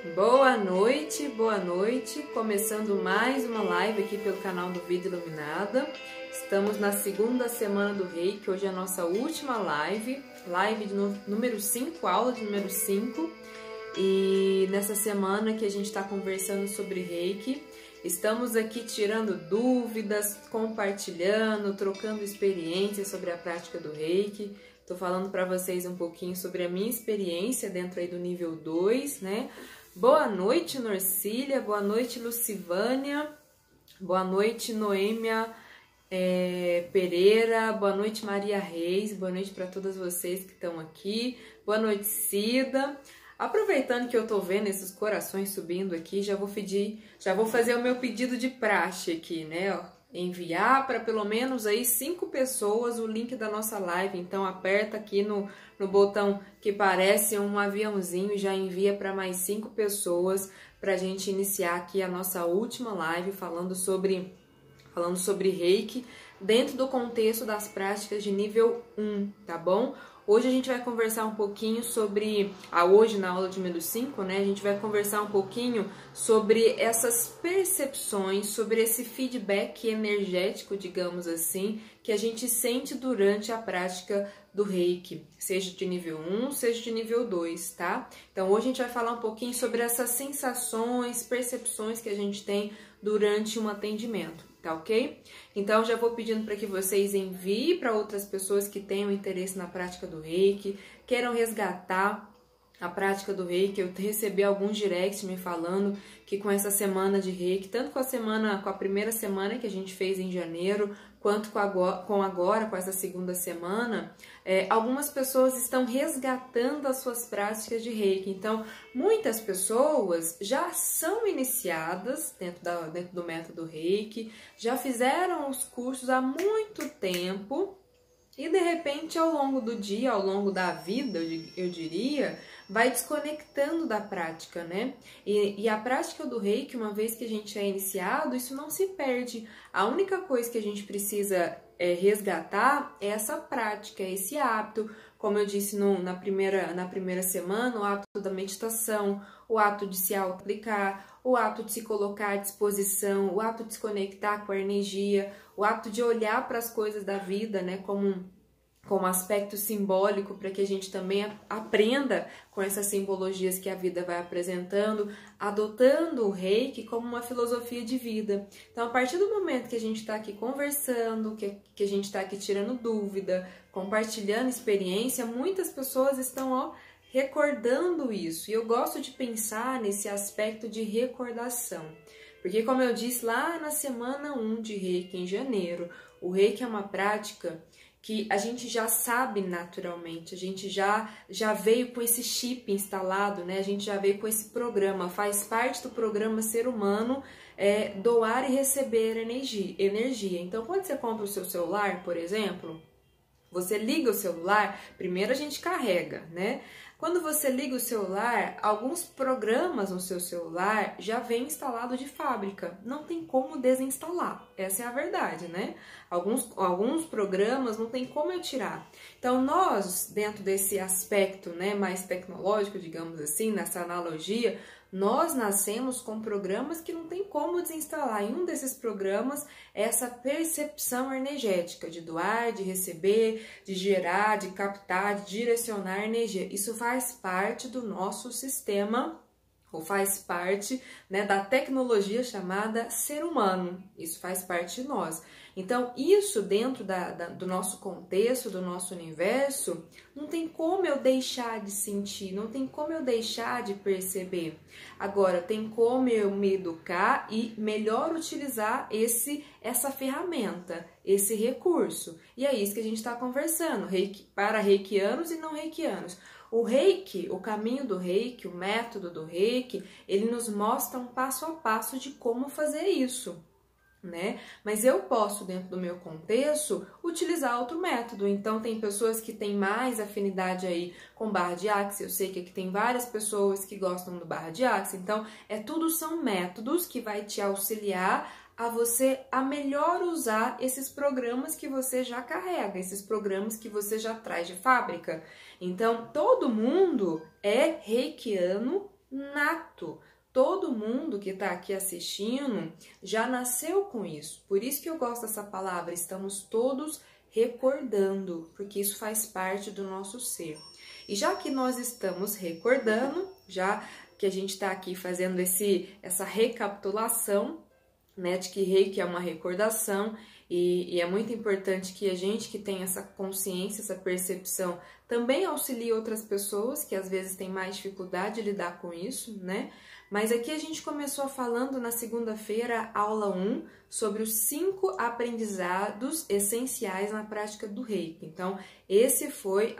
Boa noite, começando mais uma live aqui pelo canal do Vida Iluminada. Estamos na segunda semana do Reiki, hoje é a nossa última live de número 5, aula de número 5. E nessa semana que a gente está conversando sobre Reiki, estamos aqui tirando dúvidas, compartilhando, trocando experiências sobre a prática do Reiki. Estou falando para vocês um pouquinho sobre a minha experiência dentro aí do nível 2, né? Boa noite, Norcília, boa noite, Lucivânia, boa noite, Noêmia Pereira, boa noite, Maria Reis, boa noite para todas vocês que estão aqui, boa noite, Cida. Aproveitando que eu tô vendo esses corações subindo aqui, já vou fazer o meu pedido de praxe aqui, né? Enviar para pelo menos aí 5 pessoas o link da nossa live. Então aperta aqui no botão que parece um aviãozinho e já envia para mais 5 pessoas para a gente iniciar aqui a nossa última live falando sobre Reiki dentro do contexto das práticas de nível 1, tá bom? Hoje a gente vai conversar um pouquinho sobre, hoje na aula de número 5, né, a gente vai conversar um pouquinho sobre essas percepções, sobre esse feedback energético, digamos assim, que a gente sente durante a prática do Reiki, seja de nível 1, seja de nível 2, tá? Então hoje a gente vai falar um pouquinho sobre essas sensações, percepções que a gente tem durante um atendimento, tá ok? Então já vou pedindo para que vocês enviem para outras pessoas que tenham interesse na prática do Reiki, queiram resgatar a prática do Reiki. Eu recebi alguns directs me falando que com essa semana de Reiki, tanto com a primeira semana que a gente fez em janeiro, quanto com essa segunda semana, algumas pessoas estão resgatando as suas práticas de Reiki. Então, muitas pessoas já são iniciadas dentro do método Reiki, já fizeram os cursos há muito tempo e, de repente, ao longo do dia, ao longo da vida, eu diria, vai desconectando da prática, né? E a prática do Reiki, uma vez que a gente é iniciado, isso não se perde. A única coisa que a gente precisa resgatar é essa prática, esse hábito. Como eu disse na primeira semana, o hábito da meditação, o hábito de se auto-aplicar, o hábito de se colocar à disposição, o hábito de se conectar com a energia, o hábito de olhar para as coisas da vida, né, como aspecto simbólico, para que a gente também aprenda com essas simbologias que a vida vai apresentando, adotando o Reiki como uma filosofia de vida. Então, a partir do momento que a gente está aqui conversando, que a gente está aqui tirando dúvida, compartilhando experiência, muitas pessoas estão recordando isso. E eu gosto de pensar nesse aspecto de recordação. Porque, como eu disse lá na semana 1 de Reiki, em janeiro, o Reiki é uma prática que a gente já sabe naturalmente, a gente já veio com esse chip instalado, né? A gente já veio com esse programa, faz parte do programa ser humano doar e receber energia. Então, quando você compra o seu celular, por exemplo, você liga o celular, primeiro a gente carrega, né? Quando você liga o celular, alguns programas no seu celular já vem instalado de fábrica, não tem como desinstalar, essa é a verdade, né? Alguns programas não tem como eu tirar. Então nós, dentro desse aspecto, né, mais tecnológico, digamos assim, nessa analogia, nós nascemos com programas que não tem como desinstalar. E um desses programas é essa percepção energética de doar, de receber, de gerar, de captar, de direcionar energia. Isso faz parte do nosso sistema, ou faz parte, né, da tecnologia chamada ser humano. Isso faz parte de nós. Então, isso dentro do nosso contexto, do nosso universo, não tem como eu deixar de sentir, não tem como eu deixar de perceber. Agora, tem como eu me educar e melhor utilizar essa ferramenta, esse recurso. E é isso que a gente está conversando, para reikianos e não reikianos. O Reiki, o caminho do Reiki, o método do Reiki, ele nos mostra um passo a passo de como fazer isso, né? Mas eu posso, dentro do meu contexto, utilizar outro método. Então, tem pessoas que têm mais afinidade aí com barra de axis. Eu sei que aqui tem várias pessoas que gostam do barra de axis. Então, tudo são métodos que vai te auxiliar a você a melhor usar esses programas que você já carrega, esses programas que você já traz de fábrica. Então, todo mundo é reikiano nato. Todo mundo que está aqui assistindo já nasceu com isso. Por isso que eu gosto dessa palavra, estamos todos recordando, porque isso faz parte do nosso ser. E já que nós estamos recordando, já que a gente está aqui fazendo essa recapitulação, né, de que Reiki é uma recordação, e é muito importante que a gente que tem essa consciência, essa percepção, também auxilie outras pessoas que às vezes têm mais dificuldade de lidar com isso, né? Mas aqui a gente começou falando na segunda-feira, aula 1, sobre os 5 aprendizados essenciais na prática do Reiki. Então, esse foi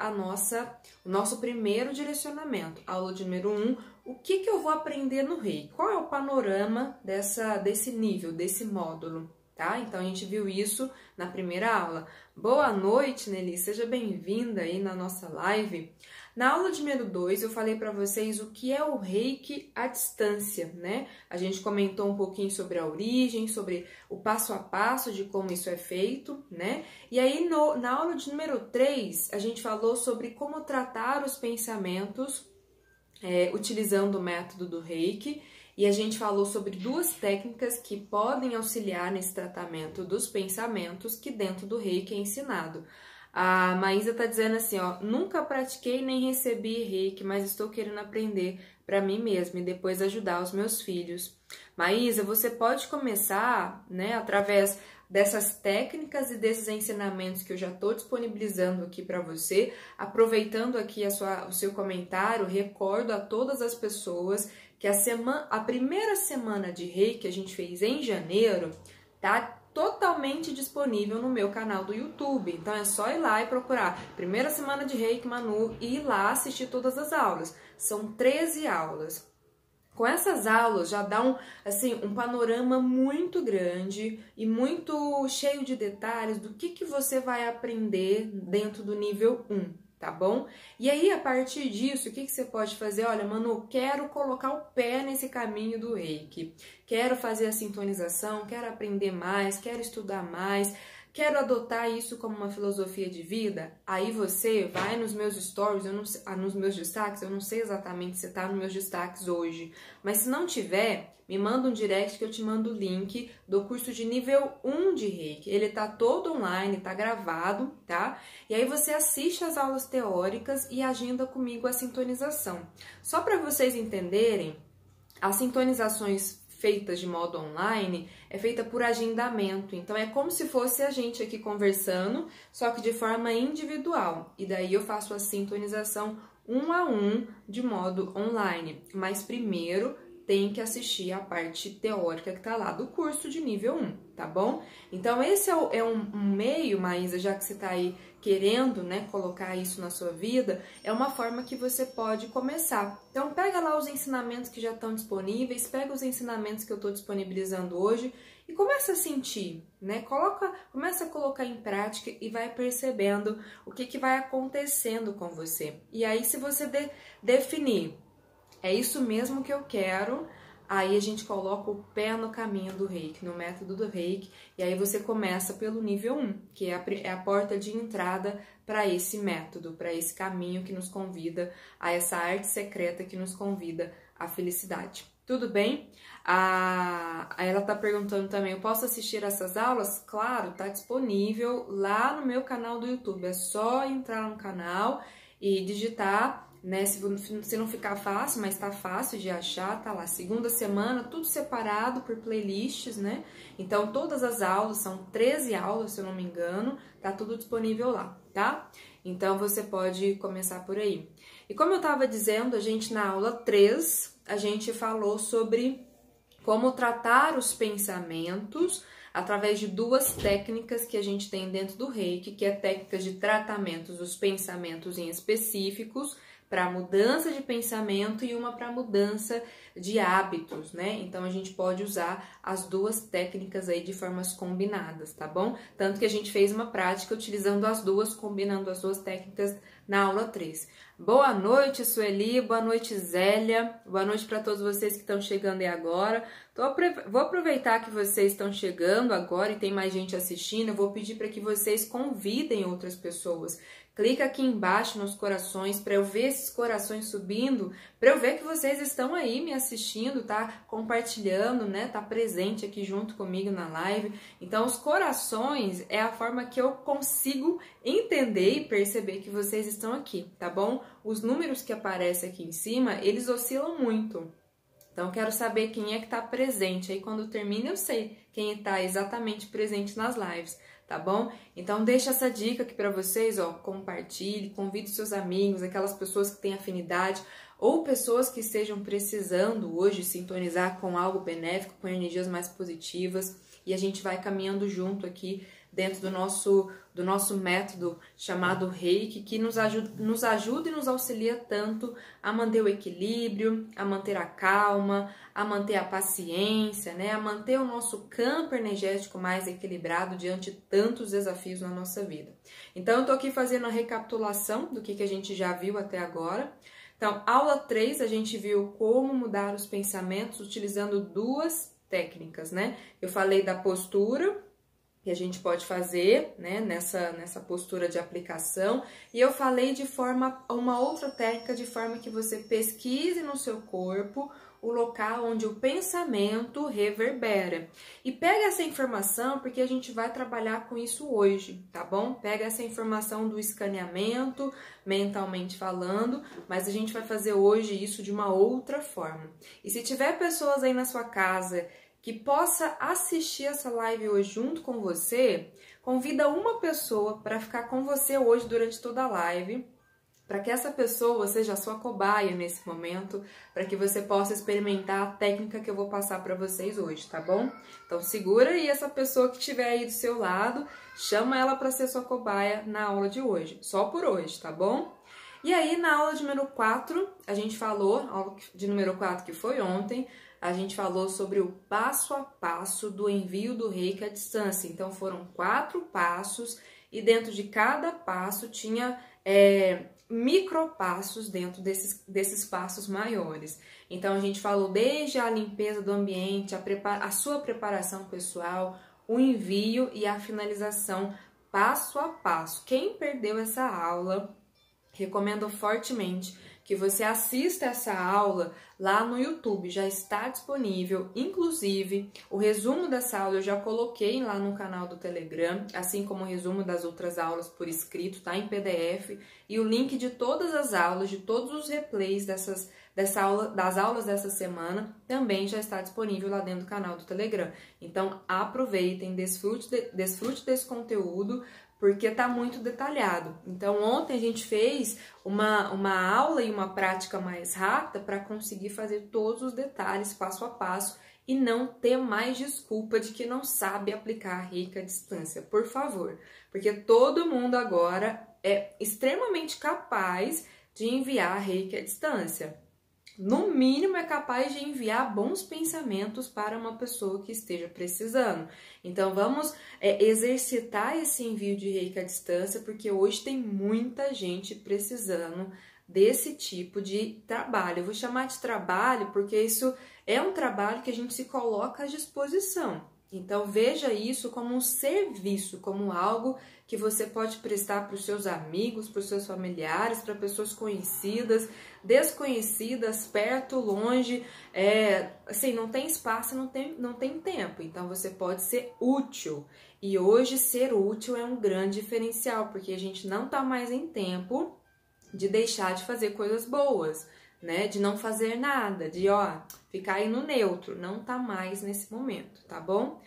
o nosso primeiro direcionamento. Aula de número 1, o que eu vou aprender no Reiki? Qual é o panorama desse nível, desse módulo? Tá? Então, a gente viu isso na primeira aula. Boa noite, Nelly, seja bem-vinda aí na nossa live. Na aula de número 2, eu falei para vocês o que é o Reiki à distância, né? A gente comentou um pouquinho sobre a origem, sobre o passo a passo de como isso é feito, né? E aí, na aula de número 3, a gente falou sobre como tratar os pensamentos utilizando o método do Reiki. E a gente falou sobre 2 técnicas que podem auxiliar nesse tratamento dos pensamentos que dentro do Reiki é ensinado. A Maísa tá dizendo assim, ó, nunca pratiquei nem recebi Reiki, mas estou querendo aprender para mim mesma e depois ajudar os meus filhos. Maísa, você pode começar, né, através dessas técnicas e desses ensinamentos que eu já estou disponibilizando aqui para você, aproveitando aqui o seu comentário, recordo a todas as pessoas que a primeira semana de Reiki que a gente fez em janeiro tá totalmente disponível no meu canal do YouTube. Então é só ir lá e procurar primeira semana de Reiki Manu e ir lá assistir todas as aulas. São 13 aulas. Com essas aulas já dá um panorama muito grande e muito cheio de detalhes do que você vai aprender dentro do nível 1. Tá bom? E aí, a partir disso, o que você pode fazer? Olha, Manu, quero colocar o pé nesse caminho do Reiki. Quero fazer a sintonização, quero aprender mais, quero estudar mais, quero adotar isso como uma filosofia de vida. Aí você vai nos meus stories, nos meus destaques, eu não sei exatamente se tá nos meus destaques hoje, mas se não tiver, me manda um direct que eu te mando o link do curso de nível 1 de Reiki. Ele tá todo online, tá gravado, tá? E aí você assiste as aulas teóricas e agenda comigo a sintonização. Só para vocês entenderem, as sintonizações feitas de modo online é feita por agendamento. Então é como se fosse a gente aqui conversando, só que de forma individual. E daí eu faço a sintonização 1 a 1 de modo online. Mas primeiro tem que assistir a parte teórica que tá lá do curso de nível 1, tá bom? Então esse é um meio, Maísa, já que você tá aí querendo, né, colocar isso na sua vida, é uma forma que você pode começar. Então pega lá os ensinamentos que já estão disponíveis, pega os ensinamentos que eu tô disponibilizando hoje e começa a sentir, né? Começa a colocar em prática e vai percebendo o que vai acontecendo com você. E aí, se você definir é isso mesmo que eu quero, aí a gente coloca o pé no caminho do Reiki, no método do Reiki, e aí você começa pelo nível 1, que é a porta de entrada para esse método, para esse caminho que nos convida a essa arte secreta que nos convida à felicidade. Tudo bem? Ela tá perguntando também, eu posso assistir essas aulas? Claro, tá disponível lá no meu canal do YouTube, é só entrar no canal e digitar, né, se não ficar fácil, mas tá fácil de achar, tá lá, segunda semana, tudo separado por playlists, né, então todas as aulas, são 13 aulas, se eu não me engano, tá tudo disponível lá, tá? Então você pode começar por aí. E como eu tava dizendo, a gente na aula 3, a gente falou sobre como tratar os pensamentos através de 2 técnicas que a gente tem dentro do Reiki, que é técnicas de tratamentos dos pensamentos em específicos, para mudança de pensamento e uma para mudança de hábitos, né? Então a gente pode usar as 2 técnicas aí de formas combinadas, tá bom? Tanto que a gente fez uma prática utilizando as 2, combinando as 2 técnicas na aula 3. Boa noite, Sueli, boa noite, Zélia, boa noite para todos vocês que estão chegando aí agora. Vou aproveitar que vocês estão chegando agora e tem mais gente assistindo, eu vou pedir para que vocês convidem outras pessoas Clica aqui embaixo nos corações para eu ver esses corações subindo, para eu ver que vocês estão aí me assistindo, tá compartilhando, né? Tá presente aqui junto comigo na live. Então, os corações é a forma que eu consigo entender e perceber que vocês estão aqui, tá bom? Os números que aparecem aqui em cima, eles oscilam muito. Então, eu quero saber quem é que tá presente. Aí, quando termina, eu sei quem tá exatamente presente nas lives. Tá bom? Então deixa essa dica aqui para vocês, ó, compartilhe, convide seus amigos, aquelas pessoas que têm afinidade ou pessoas que estejam precisando hoje sintonizar com algo benéfico, com energias mais positivas, e a gente vai caminhando junto aqui dentro do nosso método chamado Reiki, que nos ajuda e nos auxilia tanto a manter o equilíbrio, a manter a calma, a manter a paciência, né? A manter o nosso campo energético mais equilibrado diante de tantos desafios na nossa vida. Então, eu tô aqui fazendo a recapitulação do que a gente já viu até agora. Então, aula 3, a gente viu como mudar os pensamentos utilizando duas técnicas, né? Eu falei da postura, que a gente pode fazer, né, nessa postura de aplicação, e eu falei de uma outra técnica de forma que você pesquise no seu corpo o local onde o pensamento reverbera. E pega essa informação porque a gente vai trabalhar com isso hoje, tá bom? Pega essa informação do escaneamento, mentalmente falando, mas a gente vai fazer hoje isso de uma outra forma. E se tiver pessoas aí na sua casa que possa assistir essa live hoje junto com você, convida uma pessoa para ficar com você hoje durante toda a live, para que essa pessoa seja a sua cobaia nesse momento, para que você possa experimentar a técnica que eu vou passar para vocês hoje, tá bom? Então segura aí essa pessoa que estiver aí do seu lado, chama ela para ser sua cobaia na aula de hoje, só por hoje, tá bom? E aí na aula de número 4, a gente falou, aula de número 4 que foi ontem, a gente falou sobre o passo a passo do envio do Reiki à distância. Então, foram 4 passos e dentro de cada passo tinha micropassos dentro desses passos maiores. Então, a gente falou desde a limpeza do ambiente, a sua preparação pessoal, o envio e a finalização passo a passo. Quem perdeu essa aula, recomendo fortemente que você assista essa aula lá no YouTube, já está disponível, inclusive o resumo dessa aula eu já coloquei lá no canal do Telegram, assim como o resumo das outras aulas por escrito, tá em PDF, e o link de todas as aulas, de todos os replays das aulas dessa semana também já está disponível lá dentro do canal do Telegram. Então aproveitem, desfrute desse conteúdo, porque tá muito detalhado. Então, ontem a gente fez uma aula e uma prática mais rápida para conseguir fazer todos os detalhes passo a passo e não ter mais desculpa de que não sabe aplicar Reiki à distância, por favor. Porque todo mundo agora é extremamente capaz de enviar Reiki à distância. No mínimo, é capaz de enviar bons pensamentos para uma pessoa que esteja precisando. Então, vamos exercitar esse envio de Reiki à distância, porque hoje tem muita gente precisando desse tipo de trabalho. Eu vou chamar de trabalho porque isso é um trabalho que a gente se coloca à disposição. Então, veja isso como um serviço, como algo que você pode prestar para os seus amigos, para os seus familiares, para pessoas conhecidas, desconhecidas, perto, longe, assim, não tem espaço, não tem tempo. Então, você pode ser útil. E hoje, ser útil é um grande diferencial, porque a gente não está mais em tempo de deixar de fazer coisas boas, né? De não fazer nada, de ficar aí no neutro, não tá mais nesse momento, tá bom?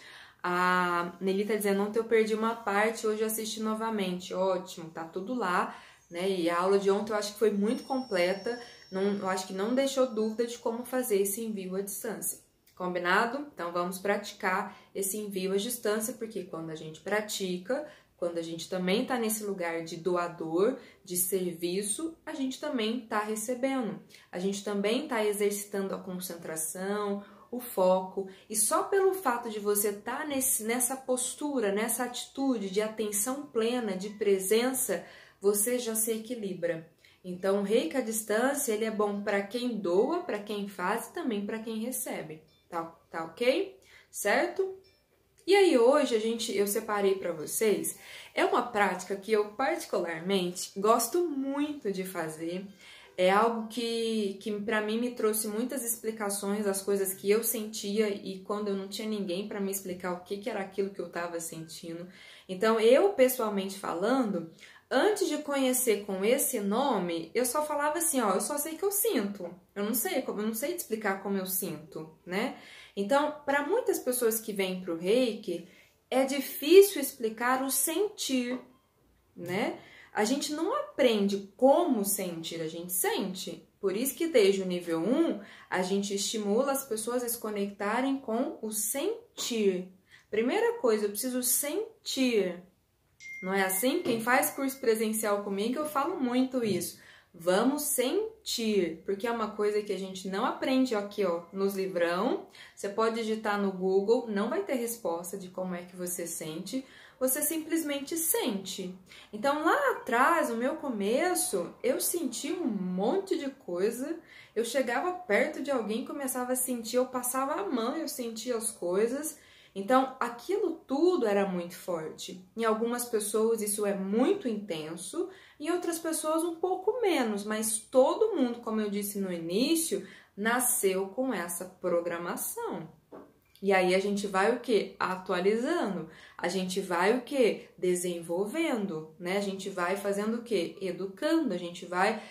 A Nelly tá dizendo, ontem eu perdi uma parte, hoje eu assisti novamente, ótimo, tá tudo lá, né? E a aula de ontem eu acho que foi muito completa, eu acho que não deixou dúvida de como fazer esse envio à distância, combinado? Então vamos praticar esse envio à distância, porque quando a gente pratica, quando a gente também está nesse lugar de doador, de serviço, a gente também está recebendo. A gente também está exercitando a concentração, o foco. E só pelo fato de você estar nessa postura, nessa atitude de atenção plena, de presença, você já se equilibra. Então, o Reiki à distância, ele é bom para quem doa, para quem faz e também para quem recebe. Tá ok? Certo? E aí hoje eu separei para vocês, é uma prática que eu particularmente gosto muito de fazer, é algo que para mim me trouxe muitas explicações das coisas que eu sentia e quando eu não tinha ninguém para me explicar o que era aquilo que eu estava sentindo. Então eu, pessoalmente falando, antes de conhecer com esse nome, eu só falava assim, ó, eu só sei que eu sinto. Eu não sei te explicar como eu sinto, né? Então, para muitas pessoas que vêm para o Reiki, é difícil explicar o sentir, né? A gente não aprende como sentir, a gente sente. Por isso que desde o nível 1, a gente estimula as pessoas a se conectarem com o sentir. Primeira coisa, eu preciso sentir. Não é assim? Quem faz curso presencial comigo, eu falo muito isso. Vamos sentir, porque é uma coisa que a gente não aprende aqui, ó, nos livrão. Você pode digitar no Google, não vai ter resposta de como é que você sente. Você simplesmente sente. Então, lá atrás, no meu começo, eu senti um monte de coisa. Eu chegava perto de alguém, começava a sentir, eu passava a mão, eu sentia as coisas. Então, aquilo tudo era muito forte. Em algumas pessoas isso é muito intenso, em outras pessoas um pouco menos, mas todo mundo, como eu disse no início, nasceu com essa programação. E aí a gente vai o quê? Atualizando. A gente vai o quê? Desenvolvendo, né? A gente vai fazendo o quê? Educando, a gente vai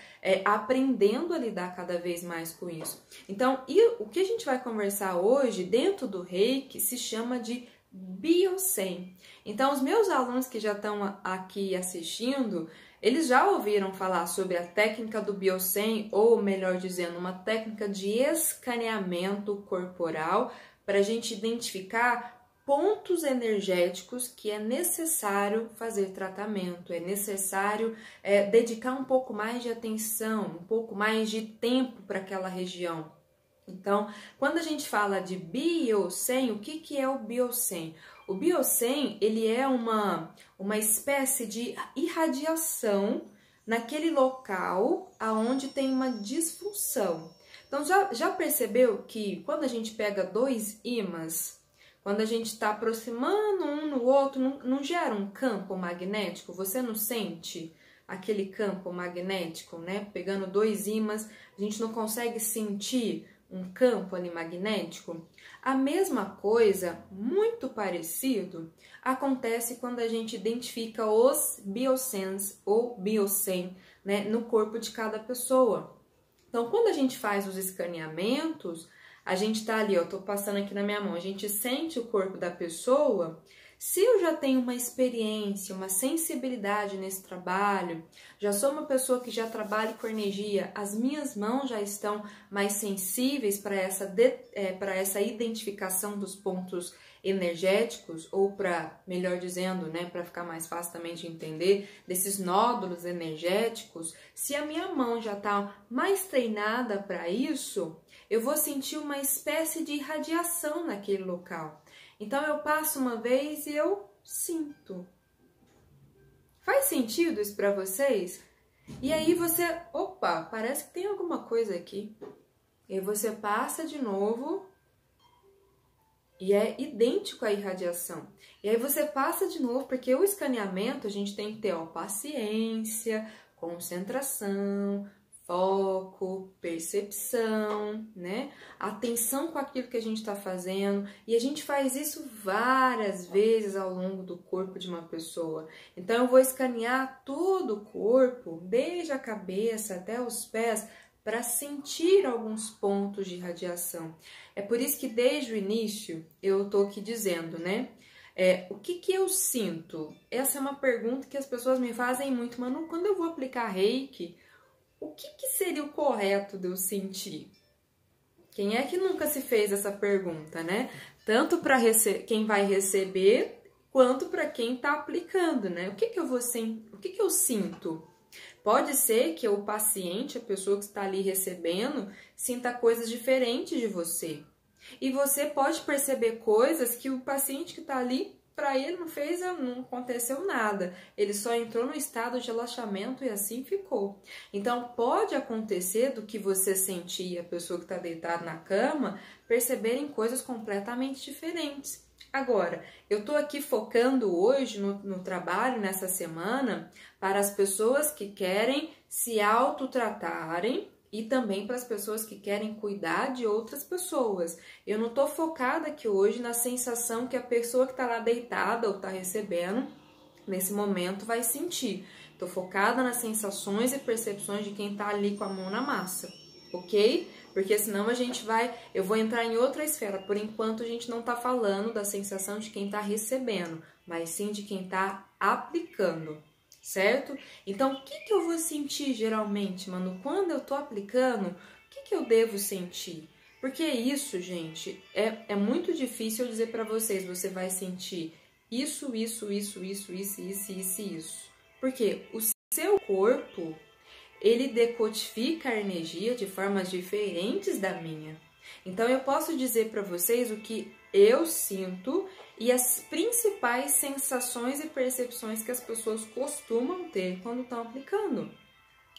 aprendendo a lidar cada vez mais com isso. Então, o que a gente vai conversar hoje dentro do Reiki se chama de Biosen. Então, os meus alunos que já estão aqui assistindo, eles já ouviram falar sobre a técnica do Biosen, ou melhor dizendo, uma técnica de escaneamento corporal para a gente identificar pontos energéticos que é necessário fazer tratamento, é necessário dedicar um pouco mais de atenção, um pouco mais de tempo para aquela região. Então, quando a gente fala de Biosen, o que é o Biosen? O Biosen, ele é uma espécie de irradiação naquele local aonde tem uma disfunção. Então, já percebeu que quando a gente pega dois ímãs, quando a gente está aproximando um no outro, não gera um campo magnético? Você não sente aquele campo magnético, né? Pegando dois ímãs, a gente não consegue sentir um campo ali magnético? A mesma coisa, muito parecido, acontece quando a gente identifica os biosens ou biosen, né, no corpo de cada pessoa. Então, quando a gente faz os escaneamentos, a gente tá ali, ó, tô passando aqui na minha mão, a gente sente o corpo da pessoa. Se eu já tenho uma experiência, uma sensibilidade nesse trabalho, já sou uma pessoa que já trabalha com energia, as minhas mãos já estão mais sensíveis para essa identificação dos pontos energéticos, ou para, melhor dizendo, né, para ficar mais fácil também de entender, desses nódulos energéticos, se a minha mão já está mais treinada para isso, eu vou sentir uma espécie de irradiação naquele local. Então eu passo uma vez e eu sinto. Faz sentido isso para vocês? E aí você, opa, parece que tem alguma coisa aqui. E você passa de novo e é idêntico à irradiação. E aí você passa de novo, porque o escaneamento a gente tem que ter, ó, paciência, concentração, foco, percepção, né? Atenção com aquilo que a gente está fazendo. E a gente faz isso várias vezes ao longo do corpo de uma pessoa. Então eu vou escanear todo o corpo, desde a cabeça até os pés, para sentir alguns pontos de radiação. É por isso que desde o início eu tô aqui dizendo, né? O que eu sinto? Essa é uma pergunta que as pessoas me fazem muito, mas quando eu vou aplicar Reiki, o que seria o correto de eu sentir? Quem é que nunca se fez essa pergunta, né? Tanto para quem vai receber, quanto para quem está aplicando, né? O que eu sinto? Pode ser que o paciente, a pessoa que está ali recebendo, sinta coisas diferentes de você. E você pode perceber coisas que o paciente que está ali, para ele não aconteceu nada. Ele só entrou no estado de relaxamento e assim ficou. Então, pode acontecer do que você sentir, a pessoa que está deitada na cama, perceberem coisas completamente diferentes. Agora, eu tô aqui focando hoje no trabalho, nessa semana, para as pessoas que querem se autotratarem e também para as pessoas que querem cuidar de outras pessoas. Eu não tô focada aqui hoje na sensação que a pessoa que tá lá deitada ou tá recebendo, nesse momento, vai sentir. Tô focada nas sensações e percepções de quem tá ali com a mão na massa, ok? Porque senão eu vou entrar em outra esfera. Por enquanto a gente não tá falando da sensação de quem tá recebendo, mas sim de quem tá aplicando, certo? Então, o que eu vou sentir geralmente, mano? Quando eu tô aplicando, o que eu devo sentir? Porque isso, gente, é muito difícil eu dizer pra vocês, você vai sentir isso. Porque o seu corpo, ele decodifica a energia de formas diferentes da minha. Então, eu posso dizer para vocês o que eu sinto e as principais sensações e percepções que as pessoas costumam ter quando estão aplicando.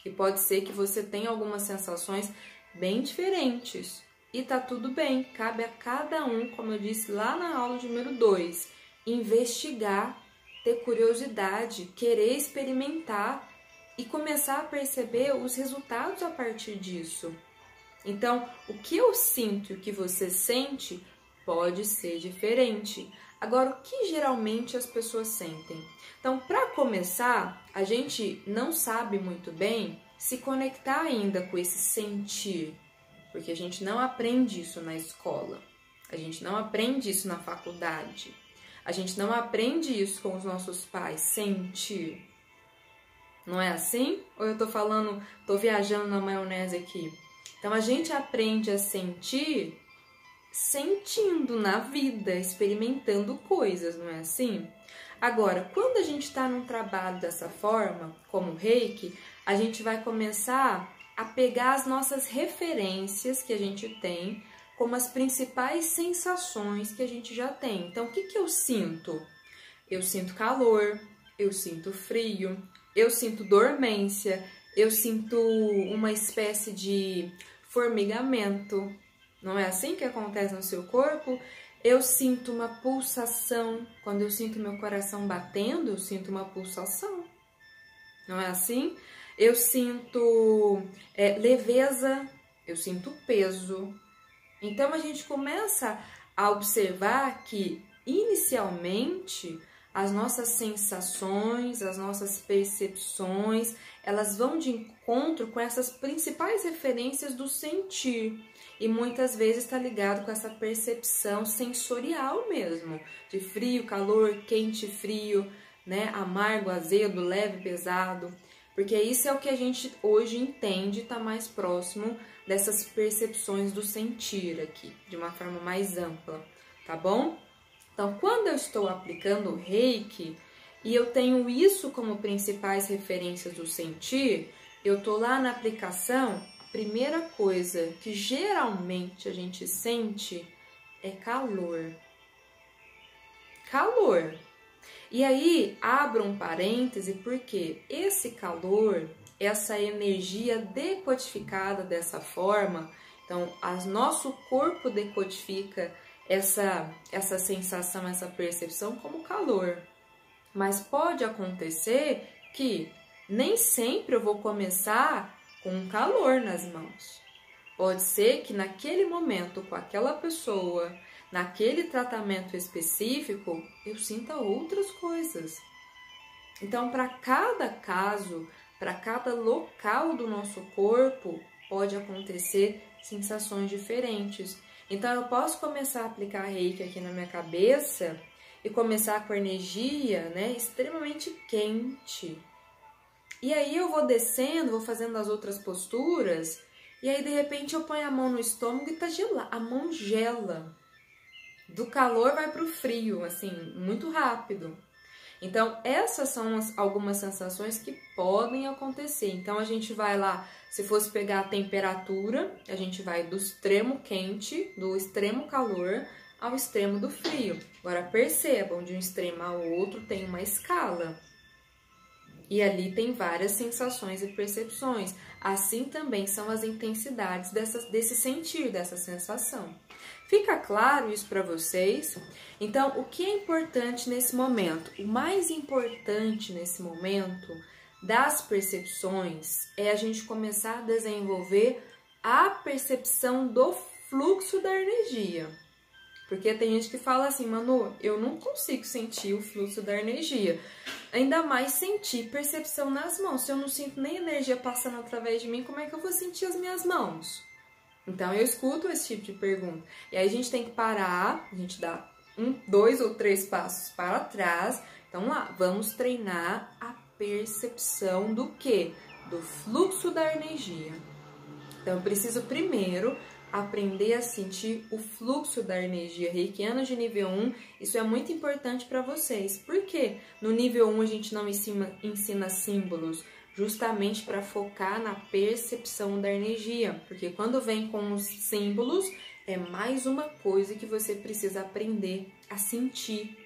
E pode ser que você tenha algumas sensações bem diferentes. E tá tudo bem, cabe a cada um, como eu disse lá na aula de número 2, investigar, ter curiosidade, querer experimentar e começar a perceber os resultados a partir disso. Então, o que eu sinto e o que você sente pode ser diferente. Agora, o que geralmente as pessoas sentem? Então, para começar, a gente não sabe muito bem se conectar ainda com esse sentir, porque a gente não aprende isso na escola, a gente não aprende isso na faculdade, a gente não aprende isso com os nossos pais, sentir. Não é assim? Ou eu tô viajando na maionese aqui? Então, a gente aprende a sentir sentindo na vida, experimentando coisas, não é assim? Agora, quando a gente está num trabalho dessa forma, como o Reiki, a gente vai começar a pegar as nossas referências que a gente tem, como as principais sensações que a gente já tem. Então, o que eu sinto? Eu sinto calor, eu sinto frio, eu sinto dormência, eu sinto uma espécie de formigamento. Não é assim que acontece no seu corpo? Eu sinto uma pulsação. Quando eu sinto meu coração batendo, eu sinto uma pulsação. Não é assim? Eu sinto leveza, eu sinto peso. Então, a gente começa a observar que, inicialmente, as nossas sensações, as nossas percepções, elas vão de encontro com essas principais referências do sentir. E muitas vezes está ligado com essa percepção sensorial mesmo, de frio, calor, quente, frio, né? Amargo, azedo, leve, pesado. Porque isso é o que a gente hoje entende, está mais próximo dessas percepções do sentir aqui, de uma forma mais ampla, tá bom? Então, quando eu estou aplicando o Reiki e eu tenho isso como principais referências do sentir, eu tô lá na aplicação, a primeira coisa que geralmente a gente sente é calor. Calor. E aí, abro um parêntese, porque esse calor, essa energia decodificada dessa forma, então, nosso corpo decodifica essa sensação, essa percepção como calor. Mas pode acontecer que nem sempre eu vou começar com um calor nas mãos. Pode ser que naquele momento, com aquela pessoa, naquele tratamento específico, eu sinta outras coisas. Então, para cada caso, para cada local do nosso corpo, pode acontecer sensações diferentes. Então, eu posso começar a aplicar Reiki aqui na minha cabeça e começar com energia, né, extremamente quente. E aí eu vou descendo, vou fazendo as outras posturas, e aí de repente eu ponho a mão no estômago e tá gelado, a mão gela. Do calor vai pro frio, assim, muito rápido. Então, essas são algumas sensações que podem acontecer. Então, a gente vai lá, se fosse pegar a temperatura, a gente vai do extremo quente, do extremo calor, ao extremo do frio. Agora, percebam, de um extremo ao outro tem uma escala. E ali tem várias sensações e percepções. Assim também são as intensidades desse sentir, dessa sensação. Fica claro isso para vocês? Então, o que é importante nesse momento? O mais importante nesse momento das percepções é a gente começar a desenvolver a percepção do fluxo da energia. Porque tem gente que fala assim, Manu, eu não consigo sentir o fluxo da energia. Ainda mais sentir percepção nas mãos. Se eu não sinto nem energia passando através de mim, como é que eu vou sentir as minhas mãos? Então eu escuto esse tipo de pergunta. E aí a gente tem que parar, a gente dá 1, 2 ou 3 passos para trás. Então lá, vamos treinar a percepção do quê? Do fluxo da energia. Então eu preciso primeiro aprender a sentir o fluxo da energia reikiana de nível 1, isso é muito importante para vocês. Por quê? No nível 1 a gente não ensina símbolos, justamente para focar na percepção da energia, porque quando vem com os símbolos, é mais uma coisa que você precisa aprender a sentir.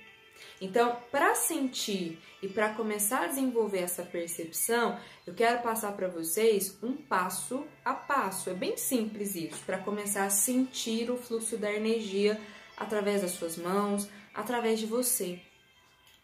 Então, para sentir e para começar a desenvolver essa percepção, eu quero passar para vocês um passo a passo. É bem simples isso, para começar a sentir o fluxo da energia através das suas mãos, através de você.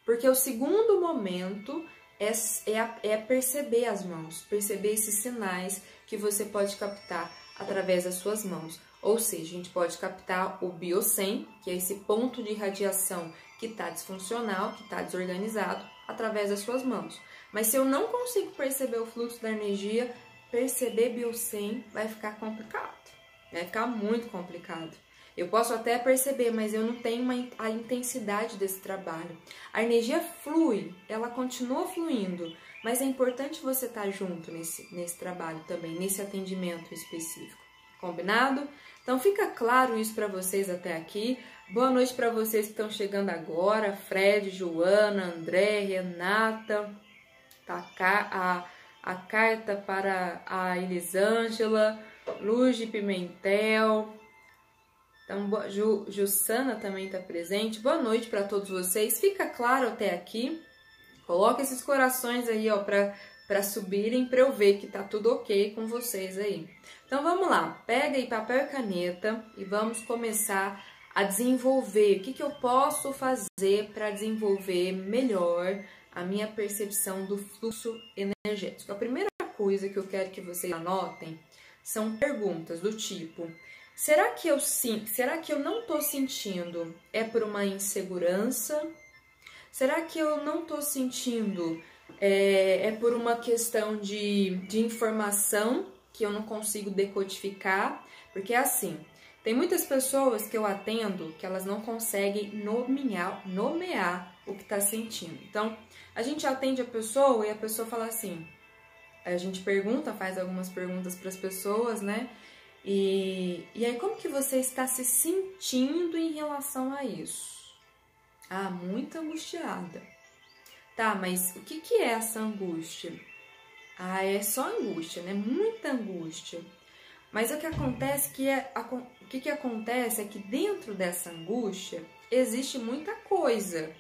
Porque o segundo momento é perceber as mãos, perceber esses sinais que você pode captar através das suas mãos. Ou seja, a gente pode captar o biocem, que é esse ponto de irradiação que está disfuncional, que está desorganizado, através das suas mãos. Mas se eu não consigo perceber o fluxo da energia, perceber biocem vai ficar complicado. Vai ficar muito complicado. Eu posso até perceber, mas eu não tenho a intensidade desse trabalho. A energia flui, ela continua fluindo, mas é importante você estar junto nesse trabalho também, nesse atendimento específico. Combinado? Então fica claro isso para vocês até aqui. Boa noite para vocês que estão chegando agora. Fred, Joana, André, Renata, a carta para a Elisângela, Luz de Pimentel. Então, Jussana também está presente. Boa noite para todos vocês. Fica claro até aqui. Coloca esses corações aí, ó, para subirem, para eu ver que tá tudo ok com vocês aí. Então vamos lá, pega aí papel e caneta e vamos começar a desenvolver. O que eu posso fazer para desenvolver melhor a minha percepção do fluxo energético? A primeira coisa que eu quero que vocês anotem são perguntas do tipo: será que eu não estou sentindo é por uma insegurança? Será que eu não estou sentindo é por uma questão de informação que eu não consigo decodificar? Porque é assim, tem muitas pessoas que eu atendo que elas não conseguem nomear o que está sentindo. Então, a gente atende a pessoa e a pessoa fala assim, a gente faz algumas perguntas para as pessoas, né? E aí, como que você está se sentindo em relação a isso? Ah, muito angustiada. Tá, mas o que é essa angústia? Ah, é só angústia, né? Muita angústia. Mas o que acontece que acontece é que dentro dessa angústia existe muita coisa.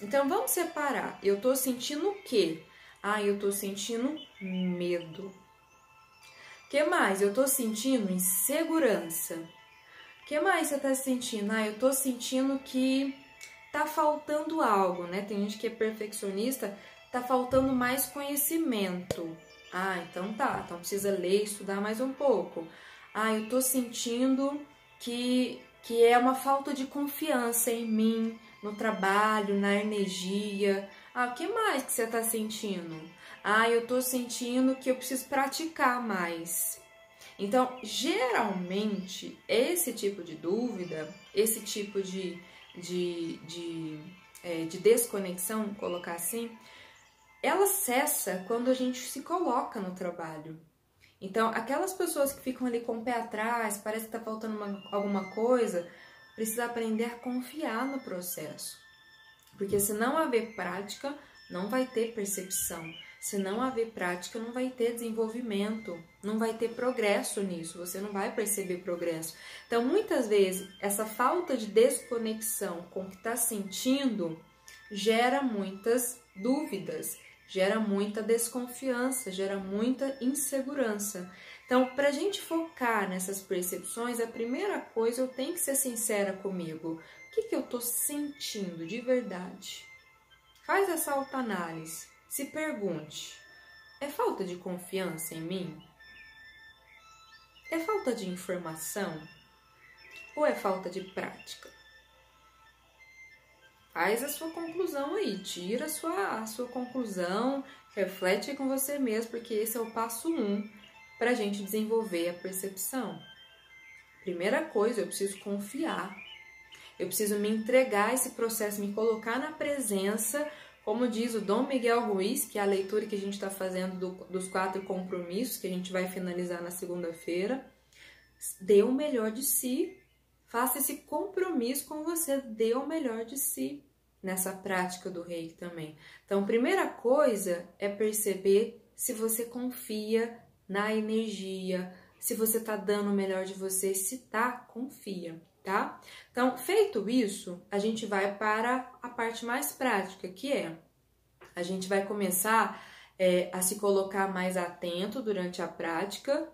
Então vamos separar. Eu tô sentindo o quê? Ah, eu tô sentindo medo. O que mais? Eu tô sentindo insegurança. O que mais você tá sentindo? Ah, eu tô sentindo que tá faltando algo, né? Tem gente que é perfeccionista, tá faltando mais conhecimento. Ah, então tá, então precisa ler, estudar mais um pouco. Ah, eu tô sentindo que é uma falta de confiança em mim, no trabalho, na energia. Ah, o que mais que você tá sentindo? Ah, eu tô sentindo que eu preciso praticar mais. Então, geralmente, esse tipo de dúvida, esse tipo de desconexão, colocar assim, ela cessa quando a gente se coloca no trabalho. Então, aquelas pessoas que ficam ali com o pé atrás, parece que tá faltando alguma coisa, precisa aprender a confiar no processo. Porque se não haver prática, não vai ter percepção. Se não haver prática, não vai ter desenvolvimento, não vai ter progresso nisso, você não vai perceber progresso. Então, muitas vezes, essa falta de desconexão com o que está sentindo gera muitas dúvidas, gera muita desconfiança, gera muita insegurança. Então, para a gente focar nessas percepções, a primeira coisa, eu tenho que ser sincera comigo. O que eu estou sentindo de verdade? Faz essa autoanálise. Se pergunte, é falta de confiança em mim? É falta de informação? Ou é falta de prática? Faz a sua conclusão aí, tira a sua conclusão, reflete com você mesmo, porque esse é o passo 1 para a gente desenvolver a percepção. Primeira coisa, eu preciso confiar. Eu preciso me entregar a esse processo, me colocar na presença, como diz o Dom Miguel Ruiz, que é a leitura que a gente está fazendo dos 4 compromissos, que a gente vai finalizar na segunda-feira. Dê o melhor de si. Faça esse compromisso com você, dê o melhor de si nessa prática do Reiki também. Então, primeira coisa é perceber se você confia na energia, se você está dando o melhor de você, se tá, confia, tá? Então, feito isso, a gente vai para a parte mais prática, que é a gente vai começar a se colocar mais atento durante a prática.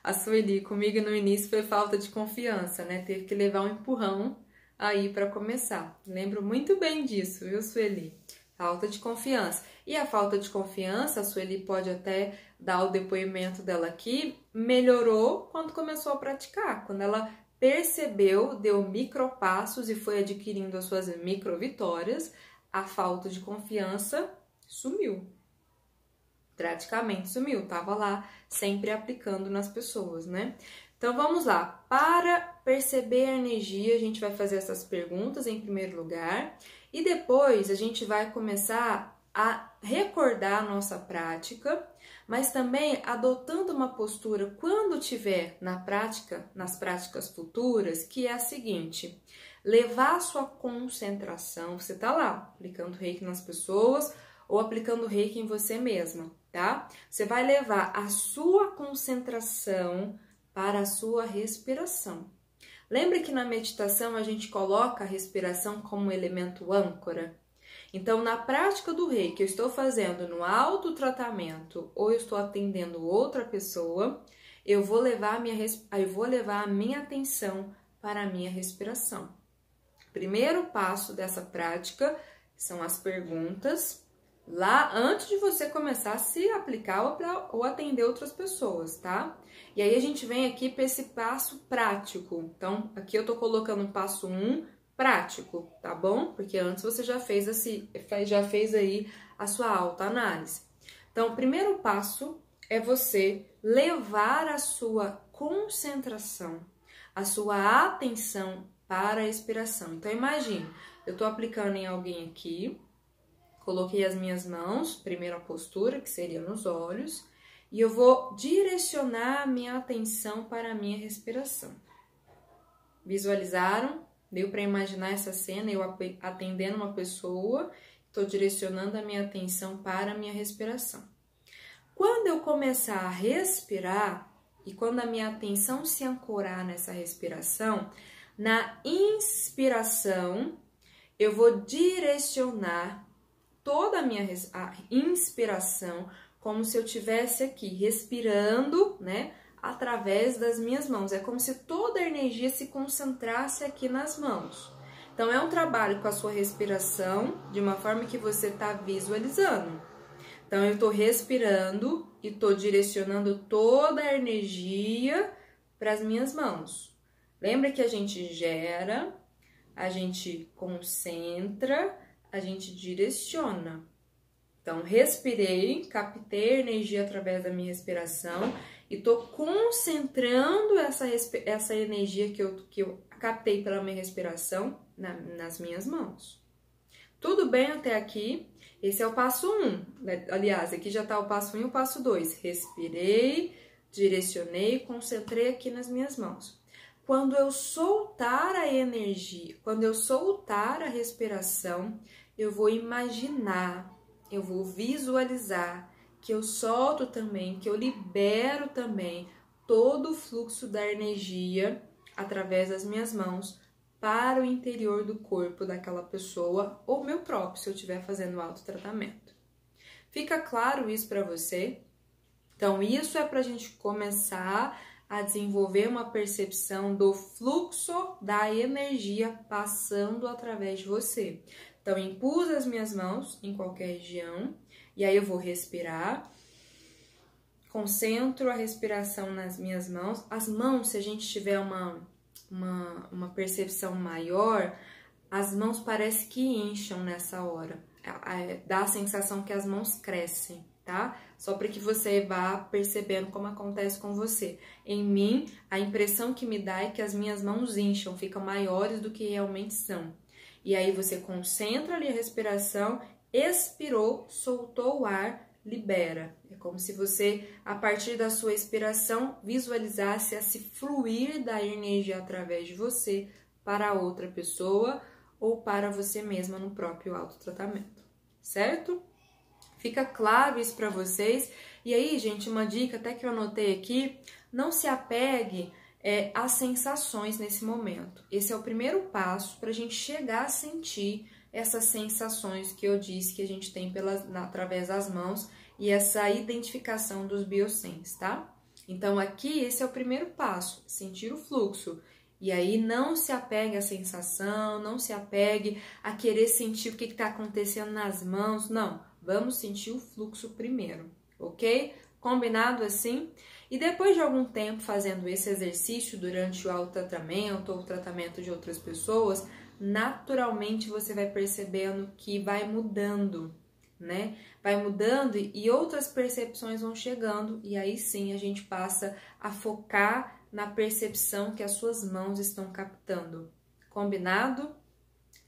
A Sueli, comigo no início foi falta de confiança, né? Teve que levar um empurrão aí para começar. Lembro muito bem disso, viu, Sueli? Falta de confiança. E a falta de confiança, a Sueli pode até dar o depoimento dela aqui, melhorou quando começou a praticar. Quando ela percebeu, deu micropassos e foi adquirindo as suas microvitórias, a falta de confiança sumiu. Praticamente sumiu, tava lá sempre aplicando nas pessoas, né? Então vamos lá, para perceber a energia, a gente vai fazer essas perguntas em primeiro lugar e depois a gente vai começar a recordar a nossa prática, mas também adotando uma postura quando tiver na prática, nas práticas futuras, que é a seguinte: levar a sua concentração, você tá lá aplicando Reiki nas pessoas ou aplicando Reiki em você mesma, tá? Você vai levar a sua concentração para a sua respiração. Lembra que na meditação a gente coloca a respiração como elemento âncora? Então, na prática do Reiki, eu estou fazendo no autotratamento ou eu estou atendendo outra pessoa, eu vou levar a minha atenção para a minha respiração. Primeiro passo dessa prática são as perguntas, lá antes de você começar a se aplicar ou atender outras pessoas, tá? E aí a gente vem aqui para esse passo prático. Então, aqui eu tô colocando o passo 1 prático, tá bom? Porque antes você já fez aí a sua autoanálise. Então, o primeiro passo é você levar a sua concentração, a sua atenção para a respiração. Então, imagine, eu tô aplicando em alguém aqui, coloquei as minhas mãos, primeira postura, que seria nos olhos, e eu vou direcionar a minha atenção para a minha respiração. Visualizaram? Deu para imaginar essa cena, eu atendendo uma pessoa, estou direcionando a minha atenção para a minha respiração. Quando eu começar a respirar, e quando a minha atenção se ancorar nessa respiração, na inspiração, eu vou direcionar toda a minha inspiração como se eu estivesse aqui respirando, né, através das minhas mãos. É como se toda a energia se concentrasse aqui nas mãos. Então, é um trabalho com a sua respiração de uma forma que você está visualizando. Então, eu estou respirando e estou direcionando toda a energia para as minhas mãos. Lembra que a gente gera, a gente concentra, a gente direciona. Então, respirei, captei energia através da minha respiração e tô concentrando essa energia que eu captei pela minha respiração nas minhas mãos. Tudo bem até aqui? Esse é o passo 1. Aliás, aqui já tá o passo 1 e o passo 2. Respirei, direcionei, concentrei aqui nas minhas mãos. Quando eu soltar a energia, quando eu soltar a respiração, eu vou imaginar, eu vou visualizar que eu solto também, que eu libero também todo o fluxo da energia através das minhas mãos para o interior do corpo daquela pessoa ou meu próprio, se eu estiver fazendo autotratamento. Fica claro isso para você? Então, isso é para a gente começar a desenvolver uma percepção do fluxo da energia passando através de você. Então, impus as minhas mãos em qualquer região, e aí eu vou respirar, concentro a respiração nas minhas mãos. As mãos, se a gente tiver uma percepção maior, as mãos parece que incham nessa hora. Dá a sensação que as mãos crescem, tá? Só para que você vá percebendo como acontece com você. Em mim, a impressão que me dá é que as minhas mãos incham, ficam maiores do que realmente são. E aí você concentra ali a respiração, expirou, soltou o ar, libera. É como se você, a partir da sua expiração, visualizasse esse fluir da energia através de você para outra pessoa ou para você mesma no próprio autotratamento, certo? Fica claro isso para vocês? E aí, gente, uma dica até que eu anotei aqui, não se apegue às sensações nesse momento. Esse é o primeiro passo para a gente chegar a sentir essas sensações que eu disse que a gente tem através das mãos e essa identificação dos biosens, tá? Então, aqui, esse é o primeiro passo, sentir o fluxo. E aí, não se apegue à sensação, não se apegue a querer sentir o que está acontecendo nas mãos, não. Vamos sentir o fluxo primeiro, ok? Combinado assim? E depois de algum tempo fazendo esse exercício durante o autotratamento ou o tratamento de outras pessoas, naturalmente você vai percebendo que vai mudando, né? Vai mudando e outras percepções vão chegando e aí sim a gente passa a focar na percepção que as suas mãos estão captando. Combinado?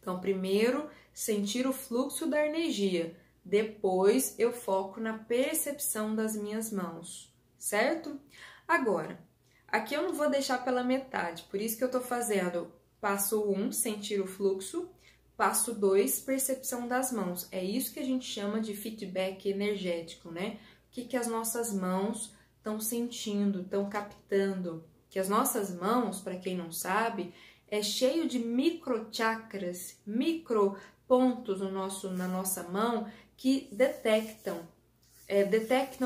Então, primeiro, sentir o fluxo da energia. Depois, eu foco na percepção das minhas mãos, certo? Agora, aqui eu não vou deixar pela metade, por isso que eu tô fazendo passo 1, sentir o fluxo, passo 2, percepção das mãos. É isso que a gente chama de feedback energético, né? O que as nossas mãos estão sentindo, estão captando. Que as nossas mãos, para quem não sabe, é cheio de microchakras, micropontos na nossa mão que detectam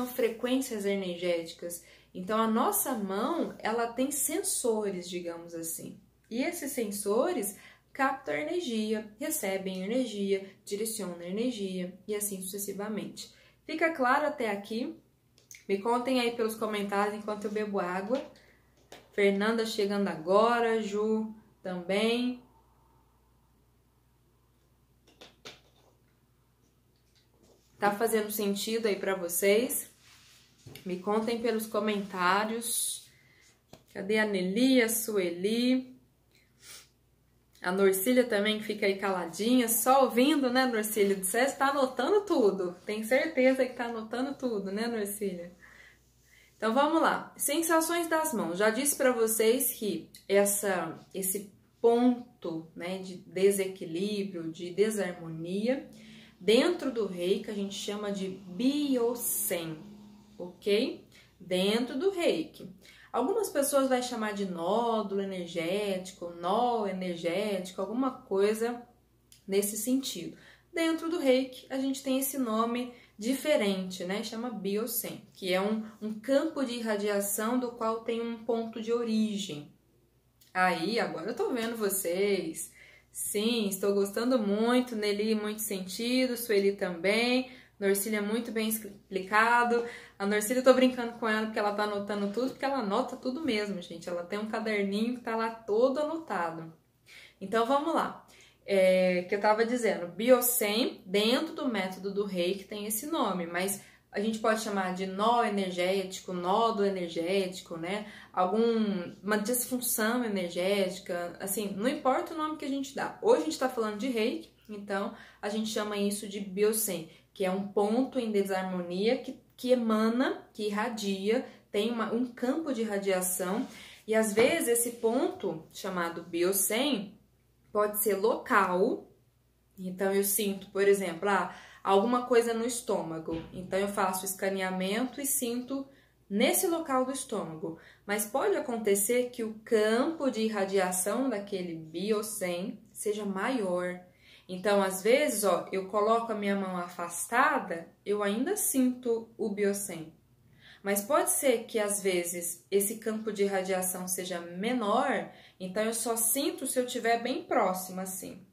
frequências energéticas. Então, a nossa mão, ela tem sensores, digamos assim. E esses sensores captam energia, recebem energia, direcionam energia e assim sucessivamente. Fica claro até aqui? Me contem aí pelos comentários enquanto eu bebo água. Fernanda chegando agora, Ju também. Tá fazendo sentido aí pra vocês? Me contem pelos comentários. Cadê a Nelly, a Sueli? A Norcília também que fica aí caladinha, só ouvindo, né, Norcília? Você está anotando tudo. Tenho certeza que tá anotando tudo, né, Norcília? Então vamos lá. Sensações das mãos. Já disse para vocês que esse ponto, né, de desequilíbrio, de desarmonia, dentro do Reiki a gente chama de Biosen, ok? Dentro do Reiki. Algumas pessoas vão chamar de nódulo energético, nó energético, alguma coisa nesse sentido. Dentro do Reiki a gente tem esse nome diferente, né? Chama Biosen, que é um campo de irradiação do qual tem um ponto de origem. Aí, agora eu tô vendo vocês. Sim, estou gostando muito. Nelly, muito sentido. Sueli também. Norcília, muito bem explicado. A Norcília, eu tô brincando com ela porque ela tá anotando tudo, porque ela anota tudo mesmo, gente. Ela tem um caderninho que tá lá todo anotado. Então, vamos lá. Que eu tava dizendo, Biosen, dentro do método do Reiki tem esse nome, mas a gente pode chamar de nó energético, nódulo energético, né? Uma disfunção energética, assim, não importa o nome que a gente dá. Hoje a gente tá falando de Reiki, então a gente chama isso de Biosen, que é um ponto em desarmonia que emana, que irradia, tem um campo de radiação, e às vezes esse ponto chamado Biosen pode ser local. Então eu sinto, por exemplo, alguma coisa no estômago. Então eu faço escaneamento e sinto nesse local do estômago. Mas pode acontecer que o campo de irradiação daquele Biosen seja maior. Então, às vezes, ó, eu coloco a minha mão afastada, eu ainda sinto o Biocem. Mas pode ser que, às vezes, esse campo de radiação seja menor, então eu só sinto se eu estiver bem próximo, assim.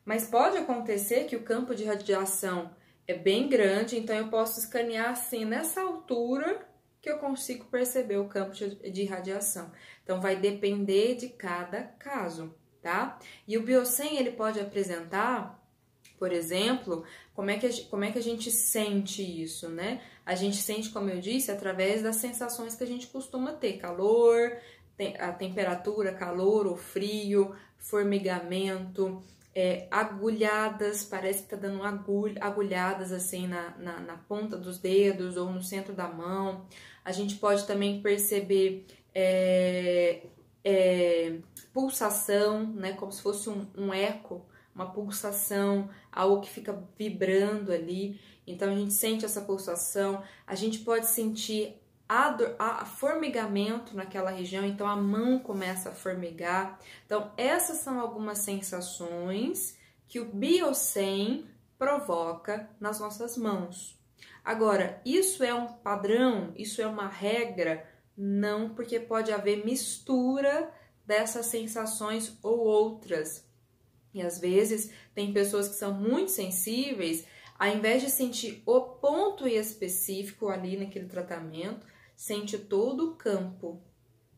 Mas pode acontecer que o campo de radiação é bem grande, então eu posso escanear assim, nessa altura que eu consigo perceber o campo de radiação. Então, vai depender de cada caso, tá? E o Biocem, ele pode apresentar, por exemplo, como é que a gente sente isso, né? A gente sente, como eu disse, através das sensações que a gente costuma ter, calor, a temperatura, calor ou frio, formigamento, agulhadas, parece que tá dando agulhadas assim na ponta dos dedos ou no centro da mão. A gente pode também perceber pulsação, né, como se fosse um eco, uma pulsação, algo que fica vibrando ali. Então a gente sente essa pulsação, a gente pode sentir a formigamento naquela região, então a mão começa a formigar. Então essas são algumas sensações que o Biocem provoca nas nossas mãos. Agora, isso é um padrão, isso é uma regra? Não, porque pode haver mistura dessas sensações ou outras. E às vezes tem pessoas que são muito sensíveis, ao invés de sentir o ponto específico ali naquele tratamento, sente todo o campo,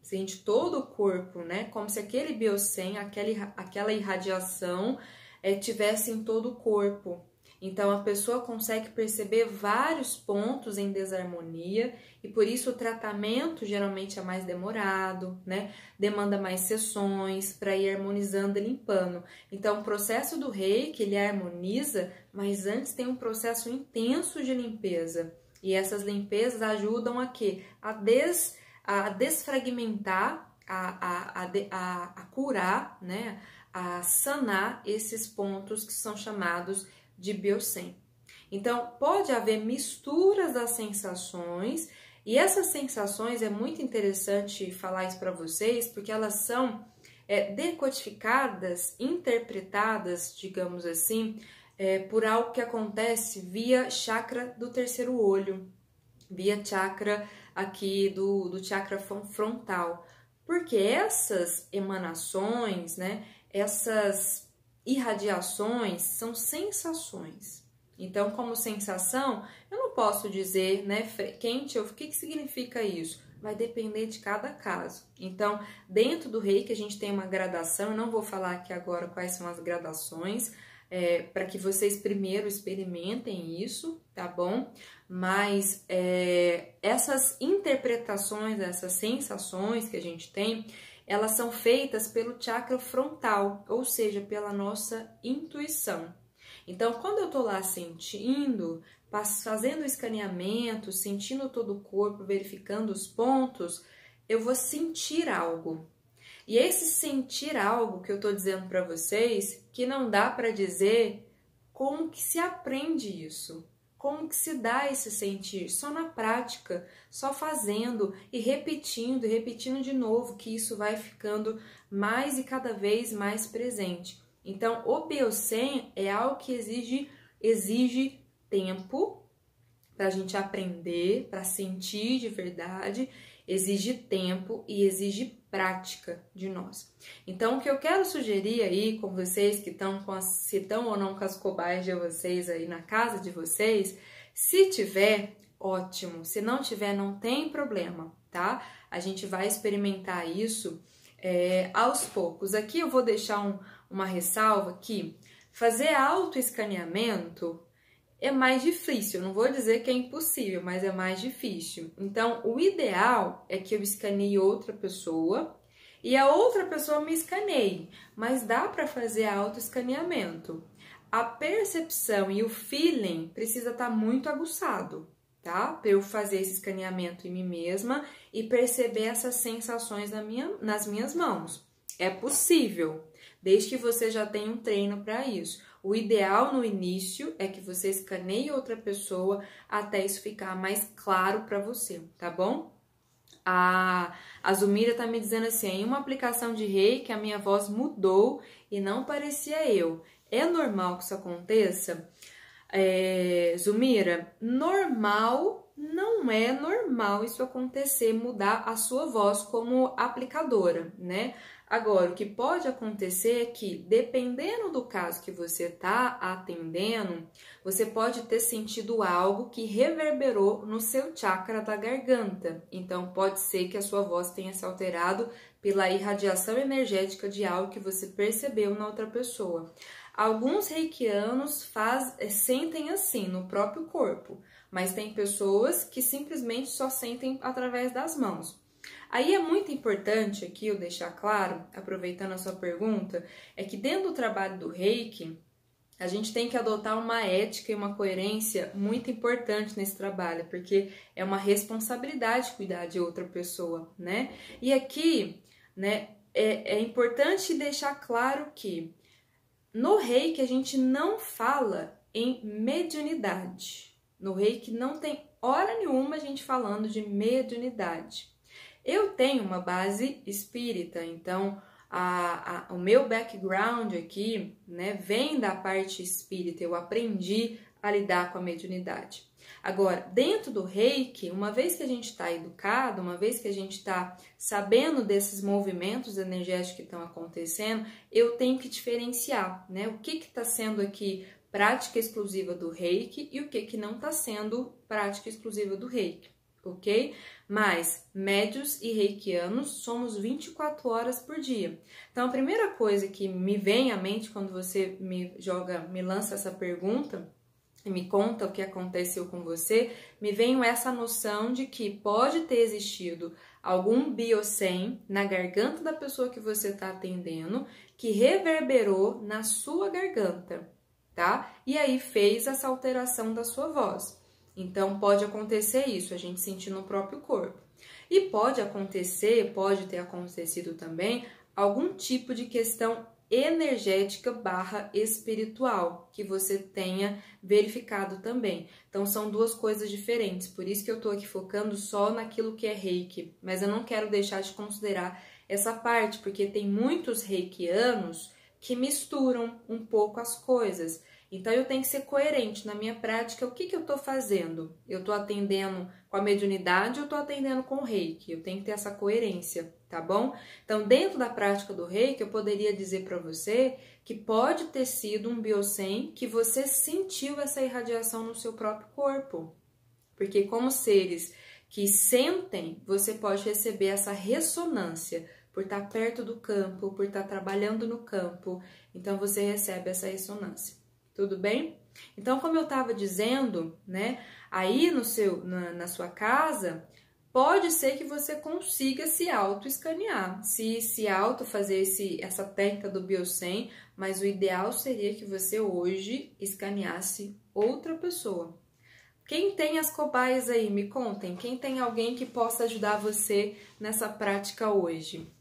sente todo o corpo, né? Como se aquele Biocem, aquela irradiação tivesse em todo o corpo. Então a pessoa consegue perceber vários pontos em desarmonia e por isso o tratamento geralmente é mais demorado, né? Demanda mais sessões para ir harmonizando e limpando. Então o processo do Reiki, ele harmoniza, mas antes tem um processo intenso de limpeza. E essas limpezas ajudam a quê? A desfragmentar, a curar, né? A sanar esses pontos que são chamados de Biocem. Então, pode haver misturas das sensações, e essas sensações é muito interessante falar isso para vocês, porque elas são decodificadas, interpretadas, digamos assim, por algo que acontece via chakra do terceiro olho, via chakra aqui do chakra frontal. Porque essas emanações, né, essas irradiações são sensações. Então, como sensação, eu não posso dizer, né, quente, o que significa isso? Vai depender de cada caso. Então, dentro do Reiki, a gente tem uma gradação, eu não vou falar aqui agora quais são as gradações, para que vocês primeiro experimentem isso, tá bom? Mas essas interpretações, essas sensações que a gente tem, elas são feitas pelo chakra frontal, ou seja, pela nossa intuição. Então, quando eu tô lá sentindo, fazendo o escaneamento, sentindo todo o corpo, verificando os pontos, eu vou sentir algo. E esse sentir algo que eu tô dizendo para vocês, que não dá para dizer como que se aprende isso. Como que se dá esse sentir? Só na prática, só fazendo e repetindo de novo, que isso vai ficando mais e cada vez mais presente. Então, o Biocem é algo que exige tempo para a gente aprender, para sentir de verdade, exige tempo e exige prática de nós. Então, o que eu quero sugerir aí com vocês que se estão ou não com as cobaias de vocês aí na casa de vocês, se tiver, ótimo. Se não tiver, não tem problema, tá? A gente vai experimentar isso aos poucos. Aqui eu vou deixar uma ressalva que fazer autoescaneamento é mais difícil. Eu não vou dizer que é impossível, mas é mais difícil. Então, o ideal é que eu escaneie outra pessoa e a outra pessoa me escaneie, mas dá para fazer autoescaneamento. A percepção e o feeling precisa estar muito aguçado, tá? Para eu fazer esse escaneamento em mim mesma e perceber essas sensações nas minhas mãos. É possível, desde que você já tenha um treino para isso. O ideal no início é que você escaneie outra pessoa até isso ficar mais claro para você, tá bom? A Zumira tá me dizendo assim, em uma aplicação de reiki a minha voz mudou e não parecia eu. É normal que isso aconteça? Zumira, não é normal isso acontecer, mudar a sua voz como aplicadora, né? Agora, o que pode acontecer é que, dependendo do caso que você está atendendo, você pode ter sentido algo que reverberou no seu chakra da garganta. Então, pode ser que a sua voz tenha se alterado pela irradiação energética de algo que você percebeu na outra pessoa. Alguns reikianos sentem assim no próprio corpo, mas tem pessoas que simplesmente só sentem através das mãos. Aí é muito importante aqui eu deixar claro, aproveitando a sua pergunta, é que dentro do trabalho do Reiki, a gente tem que adotar uma ética e uma coerência muito importante nesse trabalho, porque é uma responsabilidade cuidar de outra pessoa, né? E aqui, né, é importante deixar claro que no Reiki a gente não fala em mediunidade. No Reiki não tem hora nenhuma a gente falando de mediunidade. Eu tenho uma base espírita, então o meu background aqui, né, vem da parte espírita, eu aprendi a lidar com a mediunidade. Agora, dentro do Reiki, uma vez que a gente está educado, uma vez que a gente está sabendo desses movimentos energéticos que estão acontecendo, eu tenho que diferenciar, né, o que está sendo aqui prática exclusiva do Reiki e o que não está sendo prática exclusiva do Reiki. Ok? Mas médios e reikianos somos 24 horas por dia. Então, a primeira coisa que me vem à mente quando você me lança essa pergunta e me conta o que aconteceu com você, me vem essa noção de que pode ter existido algum biocem na garganta da pessoa que você está atendendo que reverberou na sua garganta, tá? E aí fez essa alteração da sua voz. Então, pode acontecer isso, a gente sentir no próprio corpo. E pode ter acontecido também, algum tipo de questão energética / espiritual que você tenha verificado também. Então, são duas coisas diferentes, por isso que eu tô aqui focando só naquilo que é Reiki, mas eu não quero deixar de considerar essa parte, porque tem muitos reikianos que misturam um pouco as coisas. Então, eu tenho que ser coerente na minha prática. O que eu estou fazendo? Eu estou atendendo com a mediunidade ou estou atendendo com o Reiki? Eu tenho que ter essa coerência, tá bom? Então, dentro da prática do Reiki, eu poderia dizer para você que pode ter sido um biocem que você sentiu essa irradiação no seu próprio corpo. Porque como seres que sentem, você pode receber essa ressonância por estar perto do campo, por estar trabalhando no campo. Então, você recebe essa ressonância. Tudo bem? Então, como eu estava dizendo, né, aí na sua casa, pode ser que você consiga se auto-escanear, se auto fazer essa técnica do biocem, mas o ideal seria que você hoje escaneasse outra pessoa. Quem tem as cobaias aí, me contem, quem tem alguém que possa ajudar você nessa prática hoje?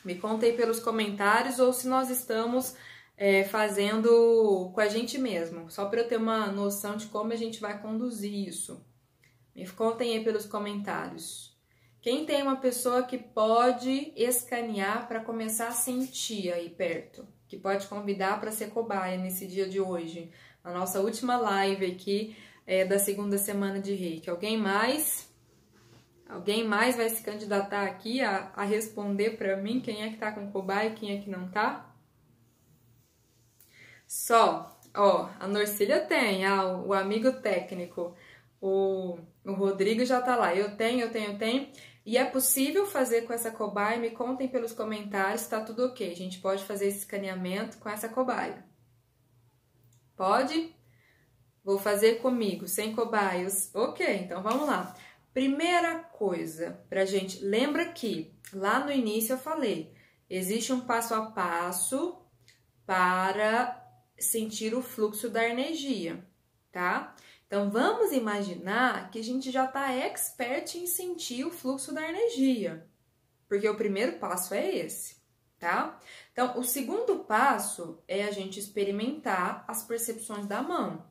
Me contem pelos comentários ou se nós estamos fazendo com a gente mesmo, só para eu ter uma noção de como a gente vai conduzir isso. Me contem aí pelos comentários. Quem tem uma pessoa que pode escanear para começar a sentir aí perto, que pode convidar para ser cobaia nesse dia de hoje, na nossa última live aqui da segunda semana de Reiki. Alguém mais? Alguém mais vai se candidatar aqui a responder para mim quem é que tá com cobaia e quem é que não tá? Só, ó, a Norcília tem, o amigo técnico, o Rodrigo já tá lá, eu tenho, e é possível fazer com essa cobaia, me contem pelos comentários, tá tudo ok, a gente pode fazer esse escaneamento com essa cobaia. Pode? Vou fazer comigo, sem cobaias, ok, então vamos lá. Primeira coisa pra gente, lembra que lá no início eu falei, existe um passo a passo para sentir o fluxo da energia, tá? Então, vamos imaginar que a gente já tá expert em sentir o fluxo da energia, porque o primeiro passo é esse, tá? Então, o segundo passo é a gente experimentar as percepções da mão.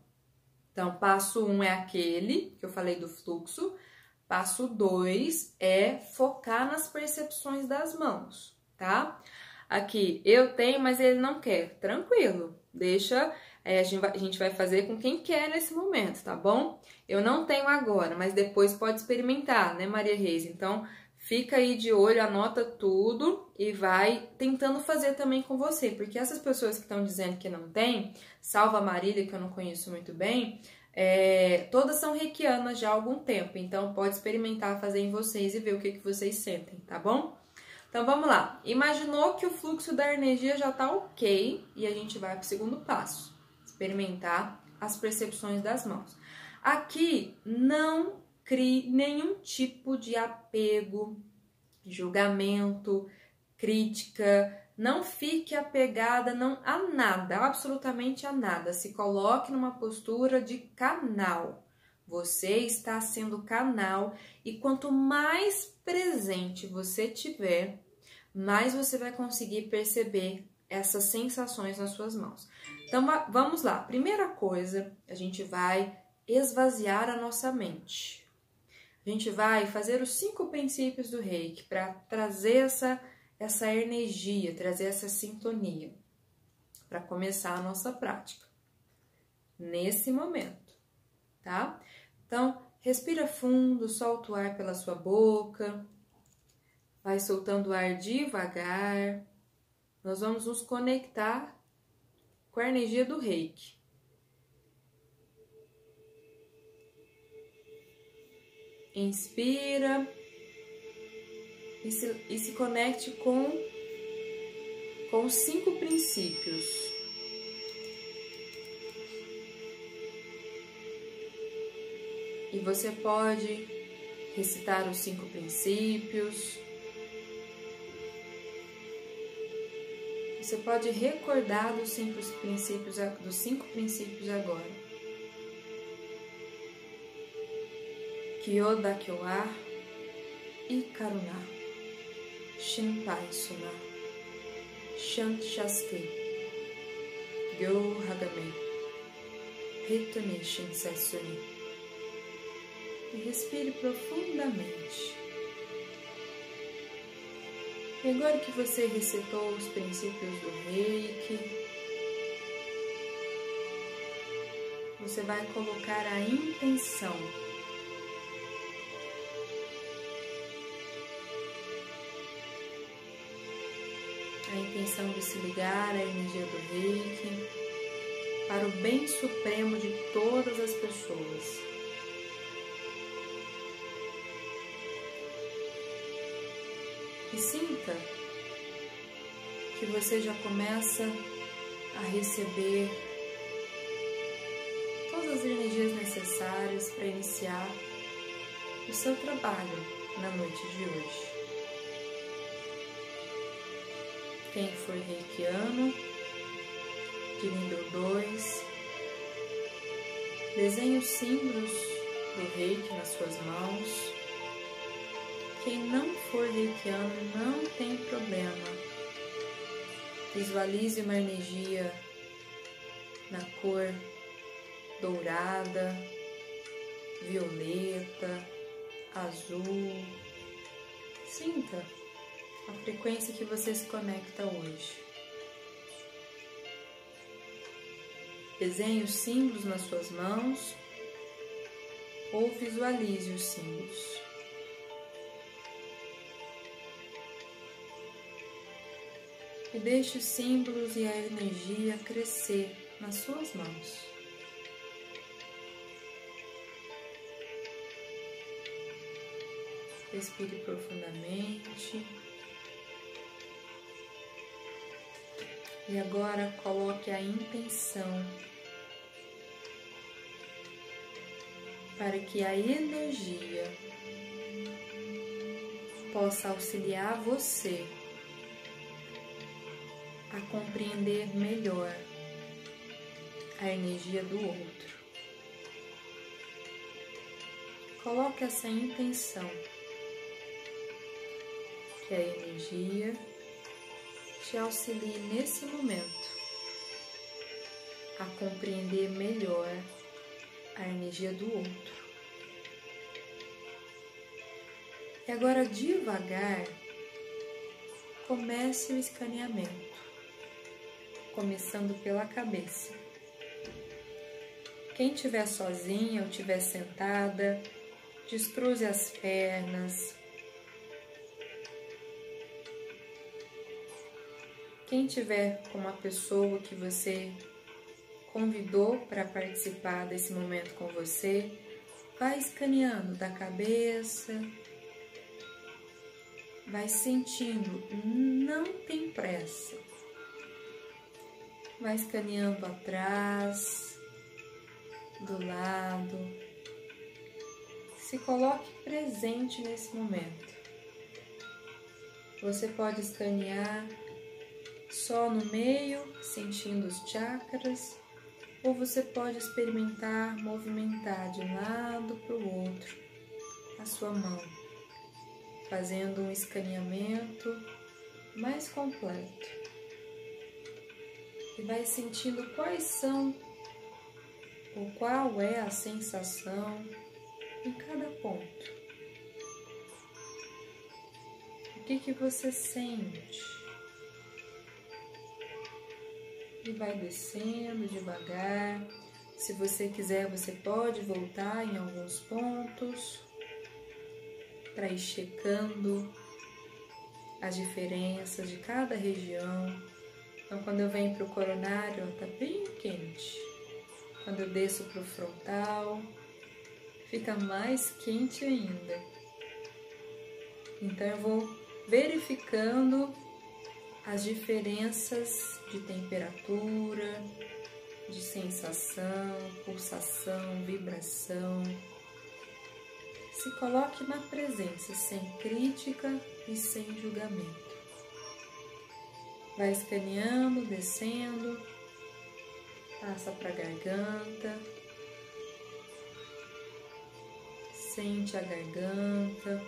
Então, passo 1 é aquele que eu falei do fluxo, Passo 2 é focar nas percepções das mãos, tá? Aqui, eu tenho, mas ele não quer. Tranquilo, deixa, a gente vai fazer com quem quer nesse momento, tá bom? Eu não tenho agora, mas depois pode experimentar, né, Maria Reis? Então, fica aí de olho, anota tudo e vai tentando fazer também com você, porque essas pessoas que estão dizendo que não tem, salvo a Marília, que eu não conheço muito bem, todas são reikianas já há algum tempo, então pode experimentar fazer em vocês e ver o que vocês sentem, tá bom? Então vamos lá, imaginou que o fluxo da energia já tá ok e a gente vai para o segundo passo, experimentar as percepções das mãos. Aqui não crie nenhum tipo de apego, julgamento, crítica, não fique apegada a nada, absolutamente a nada. Se coloque numa postura de canal. Você está sendo canal e quanto mais presente você tiver, mais você vai conseguir perceber essas sensações nas suas mãos. Então vamos lá. Primeira coisa, a gente vai esvaziar a nossa mente. A gente vai fazer os 5 princípios do Reiki para trazer essa energia, trazer essa sintonia para começar a nossa prática nesse momento, tá? Então, respira fundo, solta o ar pela sua boca, vai soltando o ar devagar. Nós vamos nos conectar com a energia do Reiki. Inspira e se conecte com os 5 princípios. E você pode recitar os 5 princípios. Você pode recordar dos 5 princípios agora. Kyoda Kyoa e Karuna, Shinpai Suna, Shantasake, Gyo Hagame, Hitone Shinsetsuni. E respire profundamente. E agora que você recitou os princípios do Reiki, você vai colocar a intenção. A intenção de se ligar à energia do Reiki para o bem supremo de todas as pessoas. E sinta que você já começa a receber todas as energias necessárias para iniciar o seu trabalho na noite de hoje. Quem for reikiano, de nível 2, desenhe os símbolos do Reiki nas suas mãos. Quem não for reikiano, não tem problema. Visualize uma energia na cor dourada, violeta, azul. Sinta a frequência que você se conecta hoje. Desenhe os símbolos nas suas mãos ou visualize os símbolos. E deixe os símbolos e a energia crescer nas suas mãos. Respire profundamente. E agora coloque a intenção para que a energia possa auxiliar você a compreender melhor a energia do outro. Coloque essa intenção, que a energia te auxilie nesse momento a compreender melhor a energia do outro. E agora, devagar, comece o escaneamento, começando pela cabeça. Quem estiver sozinha ou estiver sentada, descruze as pernas. Quem estiver com uma pessoa que você convidou para participar desse momento com você, vai escaneando da cabeça, vai sentindo, não tem pressa. Vai escaneando atrás, do lado. Se coloque presente nesse momento. Você pode escanear só no meio, sentindo os chakras, ou você pode experimentar movimentar de um lado para o outro a sua mão, fazendo um escaneamento mais completo. E vai sentindo quais são ou qual é a sensação em cada ponto. O que você sente? E vai descendo devagar. Se você quiser, você pode voltar em alguns pontos para ir checando as diferenças de cada região. Então, quando eu venho para o coronário, está bem quente. Quando eu desço para o frontal, fica mais quente ainda. Então, eu vou verificando as diferenças de temperatura, de sensação, pulsação, vibração. Se coloque na presença, sem crítica e sem julgamento. Vai escaneando, descendo, passa para a garganta, sente a garganta.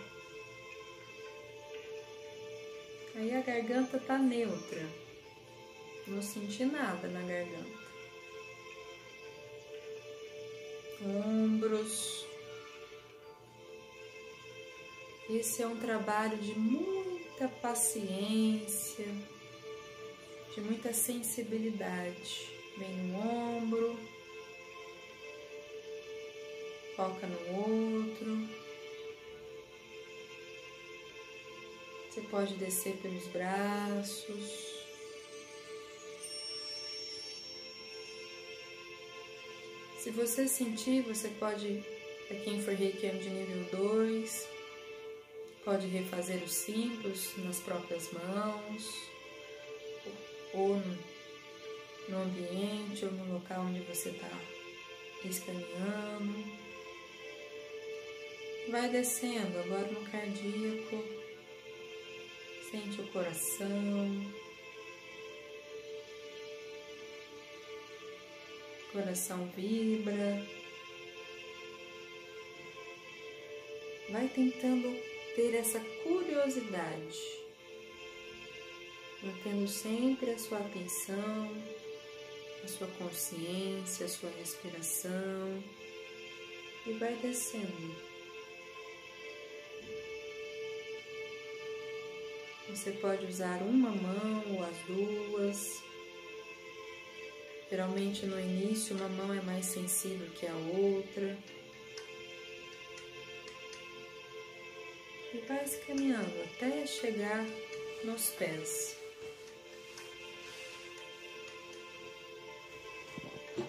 Aí a garganta tá neutra, não senti nada na garganta. Ombros. Esse é um trabalho de muita paciência, de muita sensibilidade. Vem no ombro, foca no outro. Você pode descer pelos braços. Se você sentir, você pode, para quem for reikiano de nível 2, pode refazer os símbolos nas próprias mãos, ou no ambiente, ou no local onde você está escaneando. Vai descendo agora no cardíaco, sente o coração. O coração vibra. Vai tentando ter essa curiosidade, mantendo sempre a sua atenção, a sua consciência, a sua respiração, e vai descendo. Você pode usar uma mão ou as duas. Geralmente no início uma mão é mais sensível que a outra. E vai escaneando até chegar nos pés.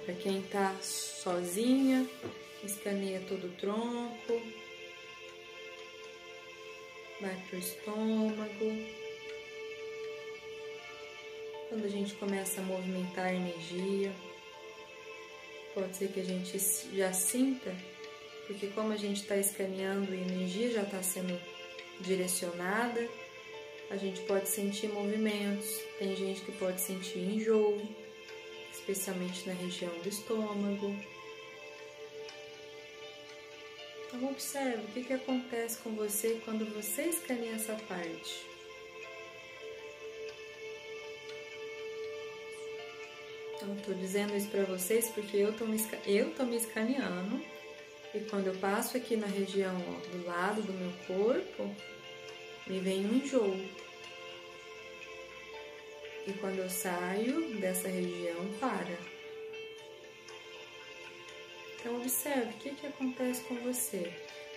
Para quem está sozinha, escaneia todo o tronco, vai para o estômago. Quando a gente começa a movimentar a energia, pode ser que a gente já sinta, porque como a gente está escaneando e a energia já está sendo direcionada, a gente pode sentir movimentos. Tem gente que pode sentir enjoo, especialmente na região do estômago. Então observe o que acontece com você quando você escaneia essa parte. Então, estou dizendo isso para vocês porque eu tô me escaneando E quando eu passo aqui na região, ó, do lado do meu corpo, me vem um enjoo. E quando eu saio dessa região, para. Então, observe o que acontece com você.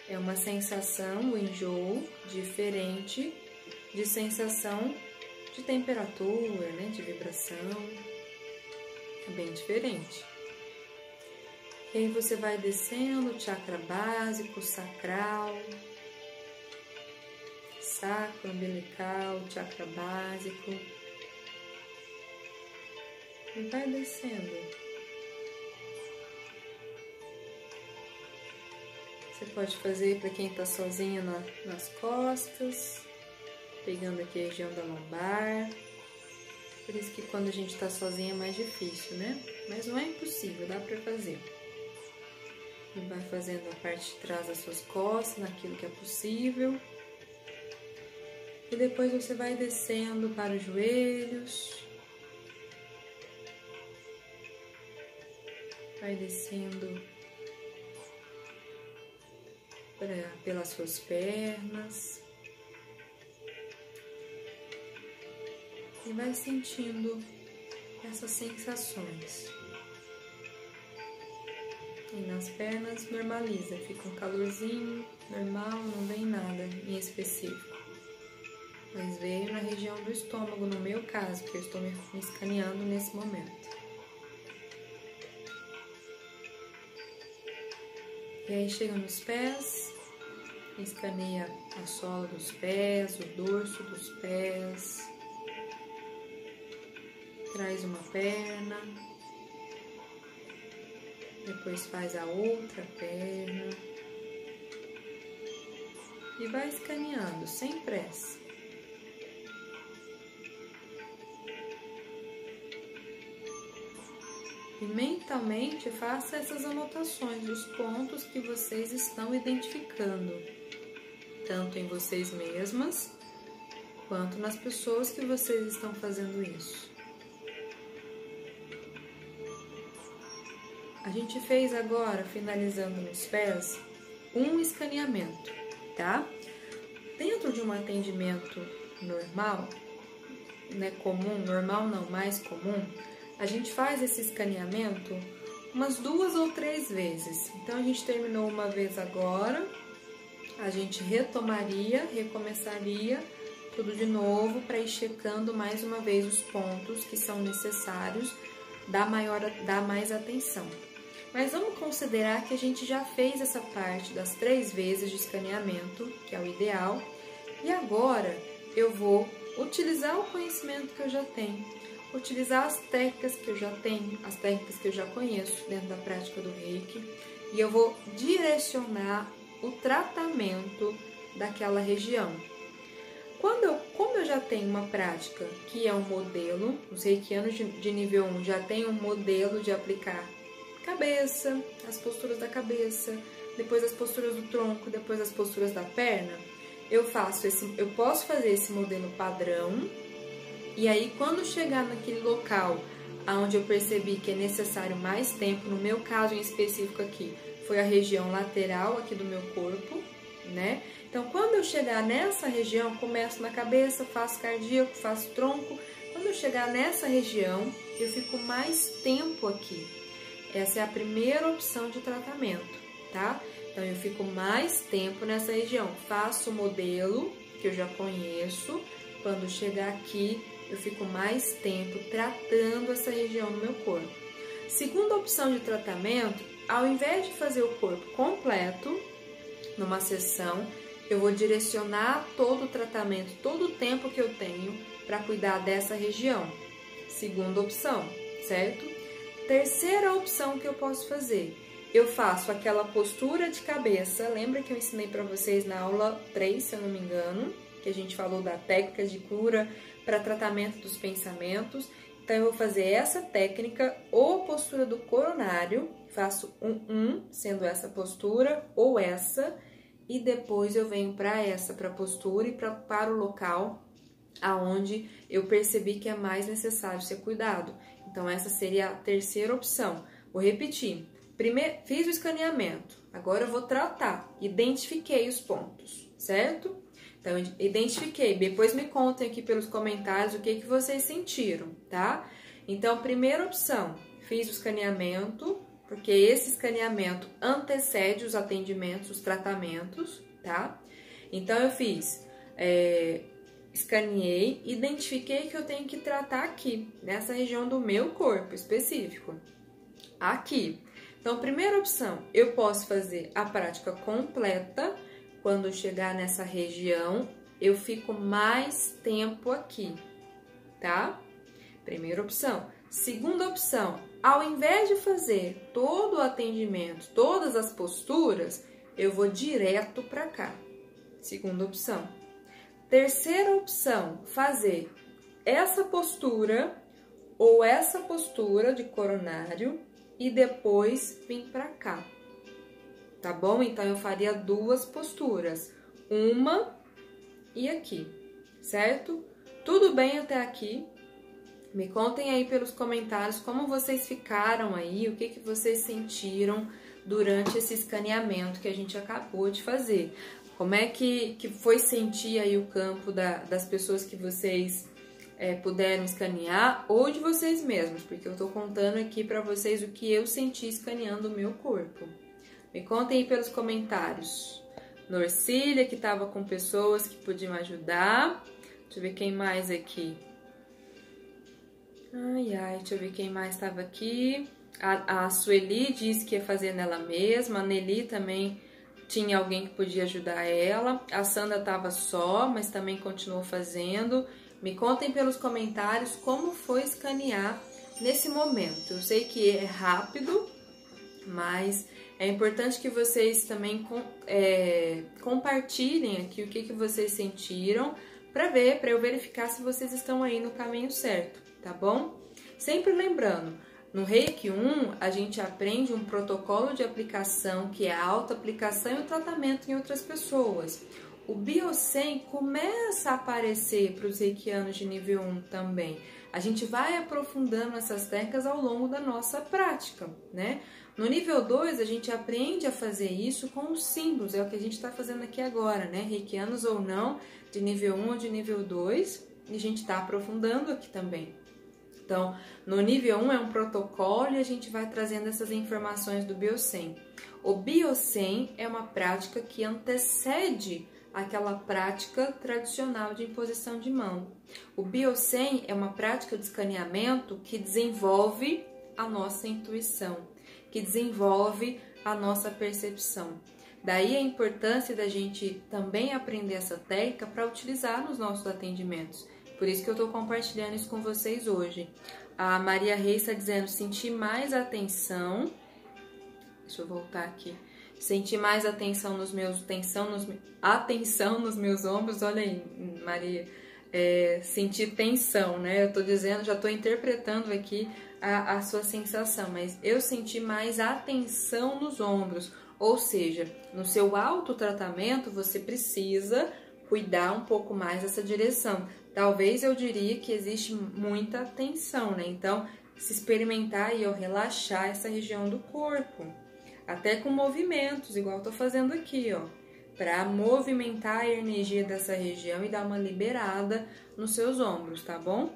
É uma sensação, o enjoo, diferente de sensação de temperatura, né, de vibração. É bem diferente. E aí você vai descendo o chakra básico, sacral, sacro, umbilical, chakra básico. E vai descendo. Você pode fazer para quem está sozinha nas costas, pegando aqui a região da lombar. Por isso que quando a gente está sozinha é mais difícil, né? Mas não é impossível, dá para fazer. E vai fazendo a parte de trás das suas costas, naquilo que é possível. E depois você vai descendo para os joelhos. Vai descendo pelas suas pernas. E vai sentindo essas sensações. E nas pernas normaliza, fica um calorzinho normal, não vem nada em específico. Mas veio na região do estômago, no meu caso, que eu estou me escaneando nesse momento. E aí chega nos pés, escaneia a sola dos pés, o dorso dos pés. Traz uma perna, depois faz a outra perna e vai escaneando sem pressa. E mentalmente faça essas anotações dos pontos que vocês estão identificando, tanto em vocês mesmas quanto nas pessoas que vocês estão fazendo isso. A gente fez agora, finalizando nos pés, um escaneamento, tá? Dentro de um atendimento normal, né, comum, normal não, mais comum, a gente faz esse escaneamento umas 2 ou 3 vezes. Então, a gente terminou uma vez agora, a gente retomaria, recomeçaria tudo de novo para ir checando mais uma vez os pontos que são necessários, dar mais atenção. Mas vamos considerar que a gente já fez essa parte das 3 vezes de escaneamento, que é o ideal, e agora eu vou utilizar o conhecimento que eu já tenho, utilizar as técnicas que eu já tenho, as técnicas que eu já conheço dentro da prática do Reiki, e eu vou direcionar o tratamento daquela região. Como eu já tenho uma prática que é um modelo, os reikianos de nível 1 já tem um modelo de aplicar cabeça, as posturas da cabeça, depois as posturas do tronco, depois as posturas da perna, eu posso fazer esse modelo padrão, e aí quando chegar naquele local onde eu percebi que é necessário mais tempo, no meu caso em específico aqui, foi a região lateral aqui do meu corpo, né? Então, quando eu chegar nessa região, começo na cabeça, faço cardíaco, faço tronco. Quando eu chegar nessa região, eu fico mais tempo aqui. Essa é a primeira opção de tratamento, tá? Então, eu fico mais tempo nessa região. Faço o modelo que eu já conheço. Quando chegar aqui, eu fico mais tempo tratando essa região no meu corpo. Segunda opção de tratamento, ao invés de fazer o corpo completo, numa sessão, eu vou direcionar todo o tratamento, todo o tempo que eu tenho para cuidar dessa região. Segunda opção, certo? Terceira opção que eu posso fazer, eu faço aquela postura de cabeça, lembra que eu ensinei para vocês na aula 3, se eu não me engano, que a gente falou da técnica de cura para tratamento dos pensamentos. Então, eu vou fazer essa técnica ou postura do coronário, faço sendo essa postura ou essa, e depois eu venho para a postura e para o local aonde eu percebi que é mais necessário ser cuidado. Então, essa seria a terceira opção. Vou repetir. primeiro fiz o escaneamento, agora eu vou tratar, identifiquei os pontos, certo? Então, identifiquei, depois me contem aqui pelos comentários o que vocês sentiram, tá? Então, primeira opção, fiz o escaneamento, porque esse escaneamento antecede os atendimentos, os tratamentos, tá? Então, eu fiz, escaneei, identifiquei que eu tenho que tratar aqui, nessa região do meu corpo específico, aqui. Então, primeira opção, eu posso fazer a prática completa. Quando eu chegar nessa região, eu fico mais tempo aqui, tá? Primeira opção. Segunda opção, ao invés de fazer todo o atendimento, todas as posturas, eu vou direto para cá. Segunda opção. Terceira opção, fazer essa postura ou essa postura de coronário e depois vir para cá. Tá bom? Então, eu faria duas posturas, uma e aqui, certo? Tudo bem até aqui? Me contem aí pelos comentários como vocês ficaram aí, o que vocês sentiram durante esse escaneamento que a gente acabou de fazer. Como é que foi sentir aí o campo das pessoas que vocês puderam escanear ou de vocês mesmos, porque eu tô contando aqui pra vocês o que eu senti escaneando o meu corpo. Me contem aí pelos comentários. Norcília, que estava com pessoas que podiam ajudar. Deixa eu ver quem mais aqui. Deixa eu ver quem mais estava aqui. A Sueli disse que ia fazer nela mesma. A Nelly também tinha alguém que podia ajudar ela. A Sandra estava só, mas também continuou fazendo. Me contem pelos comentários como foi escanear nesse momento. Eu sei que é rápido, mas é importante que vocês também compartilhem aqui o que vocês sentiram para eu verificar se vocês estão aí no caminho certo, tá bom? Sempre lembrando, no Reiki 1 a gente aprende um protocolo de aplicação que é a autoaplicação e o tratamento em outras pessoas. O Biosen começa a aparecer para os reikianos de nível 1 também. A gente vai aprofundando essas técnicas ao longo da nossa prática, né? No nível 2, a gente aprende a fazer isso com os símbolos, é o que a gente está fazendo aqui agora, né? Reikianos ou não, de nível 1 ou de nível 2, e a gente está aprofundando aqui também. Então, no nível 1 é um protocolo e a gente vai trazendo essas informações do Biosen. O Biosen é uma prática que antecede aquela prática tradicional de imposição de mão. O Biosen é uma prática de escaneamento que desenvolve a nossa intuição, que desenvolve a nossa percepção. Daí a importância da gente também aprender essa técnica para utilizar nos nossos atendimentos. Por isso que eu estou compartilhando isso com vocês hoje. A Maria Reis está dizendo, sentir mais atenção. Deixa eu voltar aqui. Sentir mais atenção nos meus ombros. Olha aí, Maria. Sentir tensão, né? Eu tô dizendo, já tô interpretando aqui a sua sensação, mas eu senti mais atenção nos ombros. Ou seja, no seu autotratamento você precisa cuidar um pouco mais dessa direção. Talvez eu diria que existe muita tensão, né? Então, se experimentar e relaxar essa região do corpo. Até com movimentos, igual eu tô fazendo aqui, ó. Para movimentar a energia dessa região e dar uma liberada nos seus ombros, tá bom?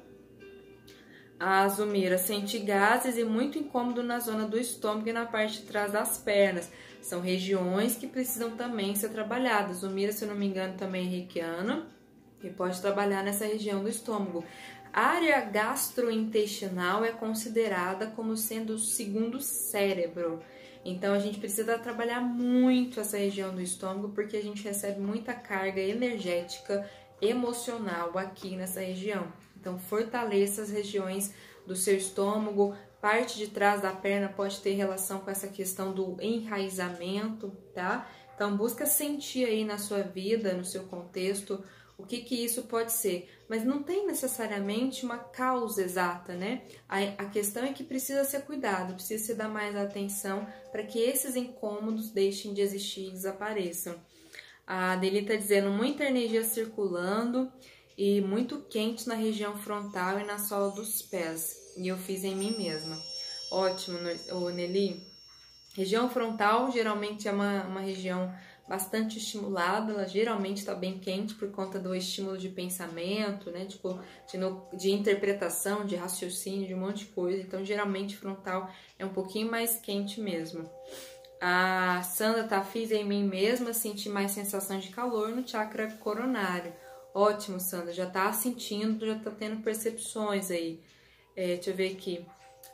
A Zumira, senti gases e muito incômodo na zona do estômago e na parte de trás das pernas. São regiões que precisam também ser trabalhadas. Zumira, se eu não me engano, também é reikiana e pode trabalhar nessa região do estômago. A área gastrointestinal é considerada como sendo o segundo cérebro. Então, a gente precisa trabalhar muito essa região do estômago porque a gente recebe muita carga energética, emocional aqui nessa região. Então, fortaleça as regiões do seu estômago. Parte de trás da perna pode ter relação com essa questão do enraizamento, tá? Então, busca sentir aí na sua vida, no seu contexto, o que isso pode ser. Mas não tem necessariamente uma causa exata, né? A questão é que precisa ser cuidado, precisa se dar mais atenção para que esses incômodos deixem de existir e desapareçam. A Deli tá dizendo muita energia circulando e muito quente na região frontal e na sola dos pés. E eu fiz em mim mesma. Ótimo, Nelly. Região frontal geralmente é uma região bastante estimulada, ela geralmente está bem quente por conta do estímulo de pensamento, né? Tipo, de interpretação, de raciocínio, de um monte de coisa. Então, geralmente, frontal é um pouquinho mais quente mesmo. A Sandra tá, fiz em mim mesma, senti mais sensação de calor no chakra coronário. Ótimo, Sandra, já tá sentindo, já tá tendo percepções aí. Deixa eu ver aqui.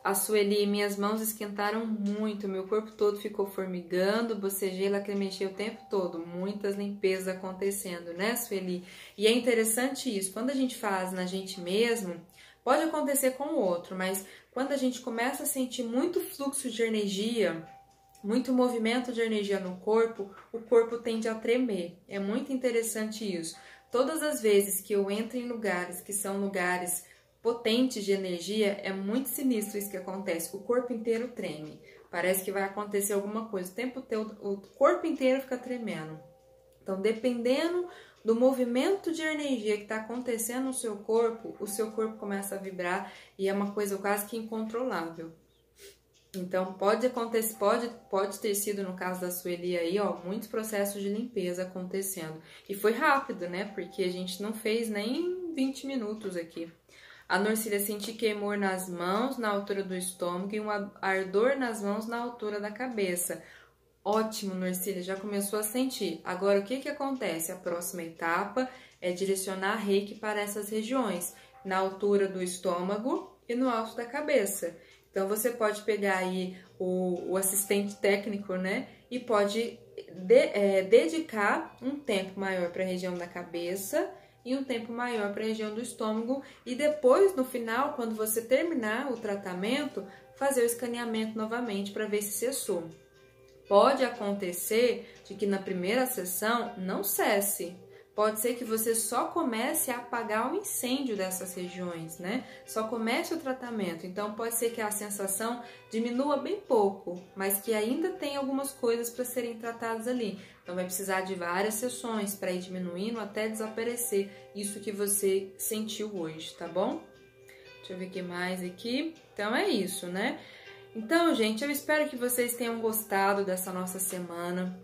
A Sueli, minhas mãos esquentaram muito, meu corpo todo ficou formigando, bocejei, lacrimejei o tempo todo, muitas limpezas acontecendo, né, Sueli? E é interessante isso, quando a gente faz na gente mesmo, pode acontecer com o outro, mas quando a gente começa a sentir muito fluxo de energia, muito movimento de energia no corpo, o corpo tende a tremer. É muito interessante isso. Todas as vezes que eu entro em lugares que são lugares potentes de energia, é muito sinistro isso que acontece. O corpo inteiro treme. Parece que vai acontecer alguma coisa. O tempo todo, o corpo inteiro fica tremendo. Então, dependendo do movimento de energia que está acontecendo no seu corpo, o seu corpo começa a vibrar e é uma coisa quase que incontrolável. Então, pode acontecer, pode ter sido no caso da Sueli aí, ó, muitos processos de limpeza acontecendo. E foi rápido, né? Porque a gente não fez nem 20 minutos aqui. A Norcília, senti queimor nas mãos, na altura do estômago e um ardor nas mãos, na altura da cabeça. Ótimo, Norcília, já começou a sentir. Agora, o que acontece? A próxima etapa é direcionar reiki para essas regiões, na altura do estômago e no alto da cabeça. Então, você pode pegar aí o assistente técnico, né? E pode dedicar um tempo maior para a região da cabeça e um tempo maior para a região do estômago. E depois, no final, quando você terminar o tratamento, fazer o escaneamento novamente para ver se cessou. Pode acontecer de que na primeira sessão não cesse. Pode ser que você só comece a apagar o incêndio dessas regiões, né? Só comece o tratamento. Então, pode ser que a sensação diminua bem pouco, mas que ainda tem algumas coisas para serem tratadas ali. Então, vai precisar de várias sessões para ir diminuindo até desaparecer isso que você sentiu hoje, tá bom? Deixa eu ver o que mais aqui. Então, é isso, né? Então, gente, eu espero que vocês tenham gostado dessa nossa semana.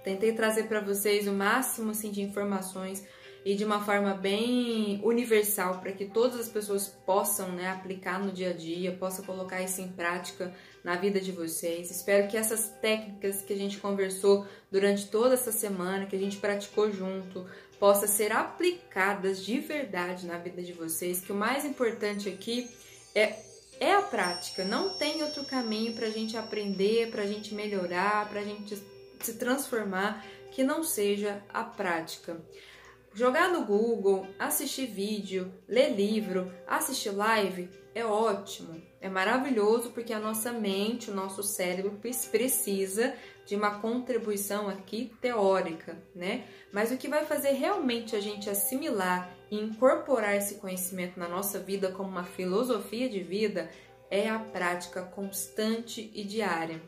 Tentei trazer para vocês o máximo assim, de informações e de uma forma bem universal para que todas as pessoas possam, né, aplicar no dia a dia, possam colocar isso em prática na vida de vocês. Espero que essas técnicas que a gente conversou durante toda essa semana, que a gente praticou junto, possam ser aplicadas de verdade na vida de vocês, que o mais importante aqui é a prática. Não tem outro caminho para a gente aprender, para a gente melhorar, para a gente se transformar que não seja a prática. Jogar no Google, assistir vídeo, ler livro, assistir live é ótimo, é maravilhoso porque a nossa mente, o nosso cérebro precisa de uma contribuição aqui teórica, né? Mas o que vai fazer realmente a gente assimilar e incorporar esse conhecimento na nossa vida como uma filosofia de vida é a prática constante e diária.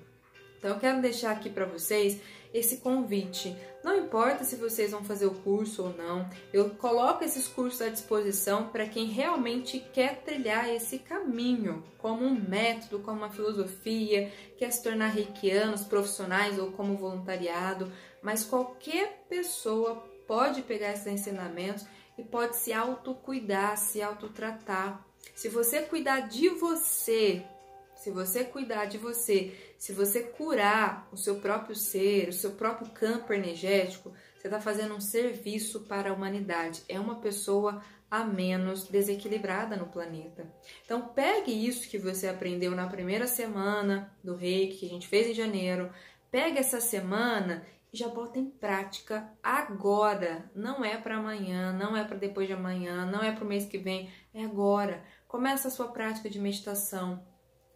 Então, eu quero deixar aqui para vocês esse convite. Não importa se vocês vão fazer o curso ou não, eu coloco esses cursos à disposição para quem realmente quer trilhar esse caminho como um método, como uma filosofia, quer se tornar reikianos, profissionais ou como voluntariado, mas qualquer pessoa pode pegar esses ensinamentos e pode se autocuidar, se autotratar. Se você cuidar de você, se você cuidar de você, se você curar o seu próprio ser, o seu próprio campo energético, você está fazendo um serviço para a humanidade. É uma pessoa a menos desequilibrada no planeta. Então, pegue isso que você aprendeu na primeira semana do Reiki, que a gente fez em janeiro, pegue essa semana e já bota em prática agora. Não é para amanhã, não é para depois de amanhã, não é para o mês que vem, é agora. Começa a sua prática de meditação.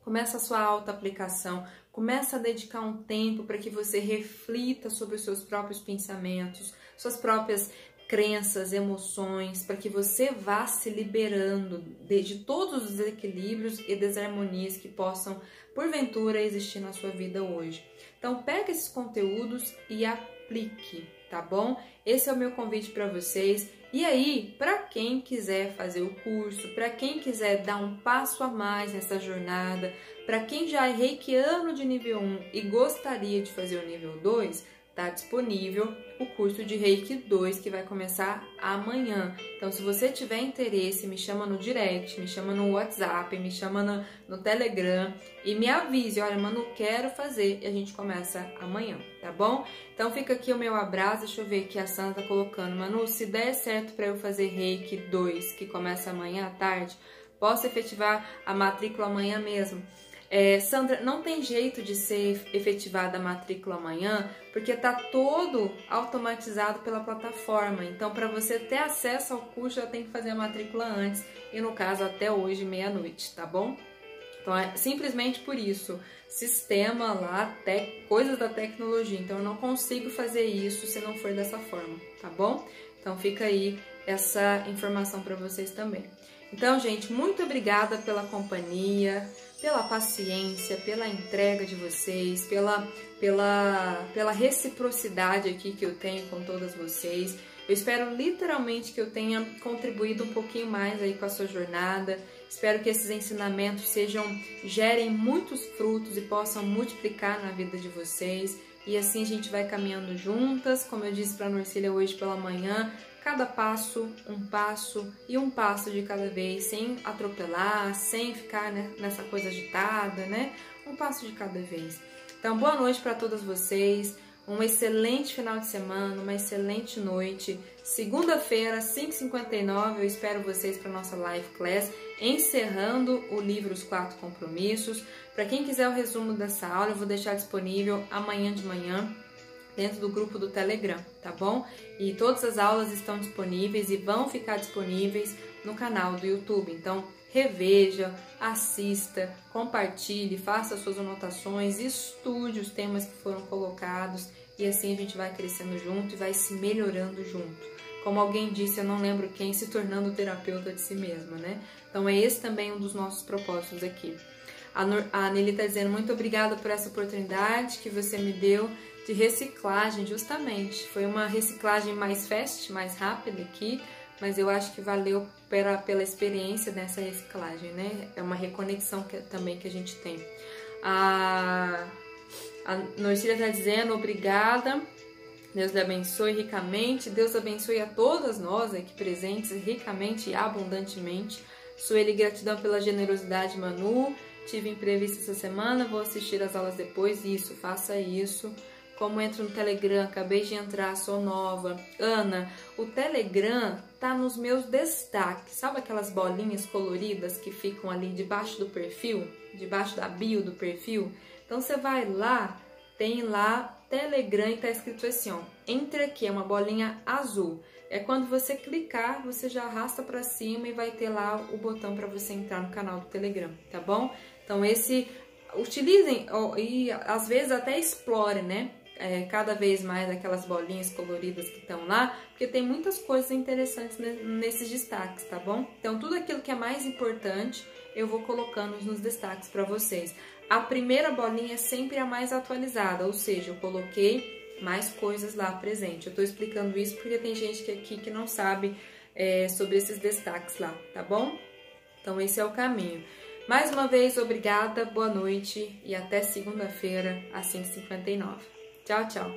Começa a sua auto-aplicação, começa a dedicar um tempo para que você reflita sobre os seus próprios pensamentos, suas próprias crenças, emoções, para que você vá se liberando de todos os desequilíbrios e desarmonias que possam, porventura, existir na sua vida hoje. Então, pega esses conteúdos e aplique, tá bom? Esse é o meu convite para vocês. E aí, para quem quiser fazer o curso, para quem quiser dar um passo a mais nessa jornada, para quem já é reikiano de nível 1 e gostaria de fazer o nível 2, está disponível o curso de Reiki 2 que vai começar amanhã. Então, se você tiver interesse, me chama no direct, me chama no WhatsApp, me chama no Telegram e me avise, olha, Manu, quero fazer, e a gente começa amanhã, tá bom? Então, fica aqui o meu abraço. Deixa eu ver que a Sandra tá colocando. Manu, se der certo para eu fazer Reiki 2, que começa amanhã à tarde, posso efetivar a matrícula amanhã mesmo? Sandra, não tem jeito de ser efetivada a matrícula amanhã, porque está todo automatizado pela plataforma. Então, para você ter acesso ao curso, já tem que fazer a matrícula antes, e no caso, até hoje, meia-noite, tá bom? Então, é simplesmente por isso, sistema lá, coisas da tecnologia. Então, eu não consigo fazer isso se não for dessa forma, tá bom? Então, fica aí essa informação para vocês também. Então, gente, muito obrigada pela companhia, pela paciência, pela entrega de vocês, pela reciprocidade aqui que eu tenho com todas vocês. Eu espero literalmente que eu tenha contribuído um pouquinho mais aí com a sua jornada. Espero que esses ensinamentos gerem muitos frutos e possam multiplicar na vida de vocês. E assim a gente vai caminhando juntas, como eu disse para a Norcília hoje pela manhã, cada passo, um passo e um passo de cada vez, sem atropelar, sem ficar, né, nessa coisa agitada, né? Um passo de cada vez. Então, boa noite para todas vocês, um excelente final de semana, uma excelente noite. Segunda-feira, 5h59, eu espero vocês para nossa live class, encerrando o livro Os 4 Compromissos. Para quem quiser o resumo dessa aula, eu vou deixar disponível amanhã de manhã, dentro do grupo do Telegram, tá bom? E todas as aulas estão disponíveis e vão ficar disponíveis no canal do YouTube. Então, reveja, assista, compartilhe, faça suas anotações, estude os temas que foram colocados e assim a gente vai crescendo junto e vai se melhorando junto. Como alguém disse, eu não lembro quem, se tornando terapeuta de si mesma, né? Então, é esse também um dos nossos propósitos aqui. A Nelly está dizendo, muito obrigada por essa oportunidade que você me deu de reciclagem, justamente. Foi uma reciclagem mais fast, mais rápida aqui, mas eu acho que valeu pela experiência dessa reciclagem, né? É uma reconexão também que a gente tem. A Norcília está dizendo, obrigada, Deus lhe abençoe ricamente, Deus abençoe a todas nós aqui presentes ricamente e abundantemente. Sueli, gratidão pela generosidade, Manu. Tive imprevisto essa semana, vou assistir as aulas depois. Isso, faça isso. Como entro no Telegram, acabei de entrar, sou nova. Ana, o Telegram tá nos meus destaques. Sabe aquelas bolinhas coloridas que ficam ali debaixo do perfil? Debaixo da bio do perfil? Então você vai lá, tem lá Telegram e tá escrito assim, ó. Entre aqui, é uma bolinha azul. É quando você clicar, você já arrasta para cima e vai ter lá o botão para você entrar no canal do Telegram, tá bom? Então utilizem e às vezes até explorem, né? Cada vez mais aquelas bolinhas coloridas que estão lá, porque tem muitas coisas interessantes nesses destaques, tá bom? Então, tudo aquilo que é mais importante, eu vou colocando nos destaques para vocês. A primeira bolinha é sempre a mais atualizada, ou seja, eu coloquei mais coisas lá presente. Eu tô explicando isso porque tem gente aqui que não sabe sobre esses destaques lá, tá bom? Então, esse é o caminho. Mais uma vez, obrigada, boa noite e até segunda-feira, às 5h59. Tchau, tchau!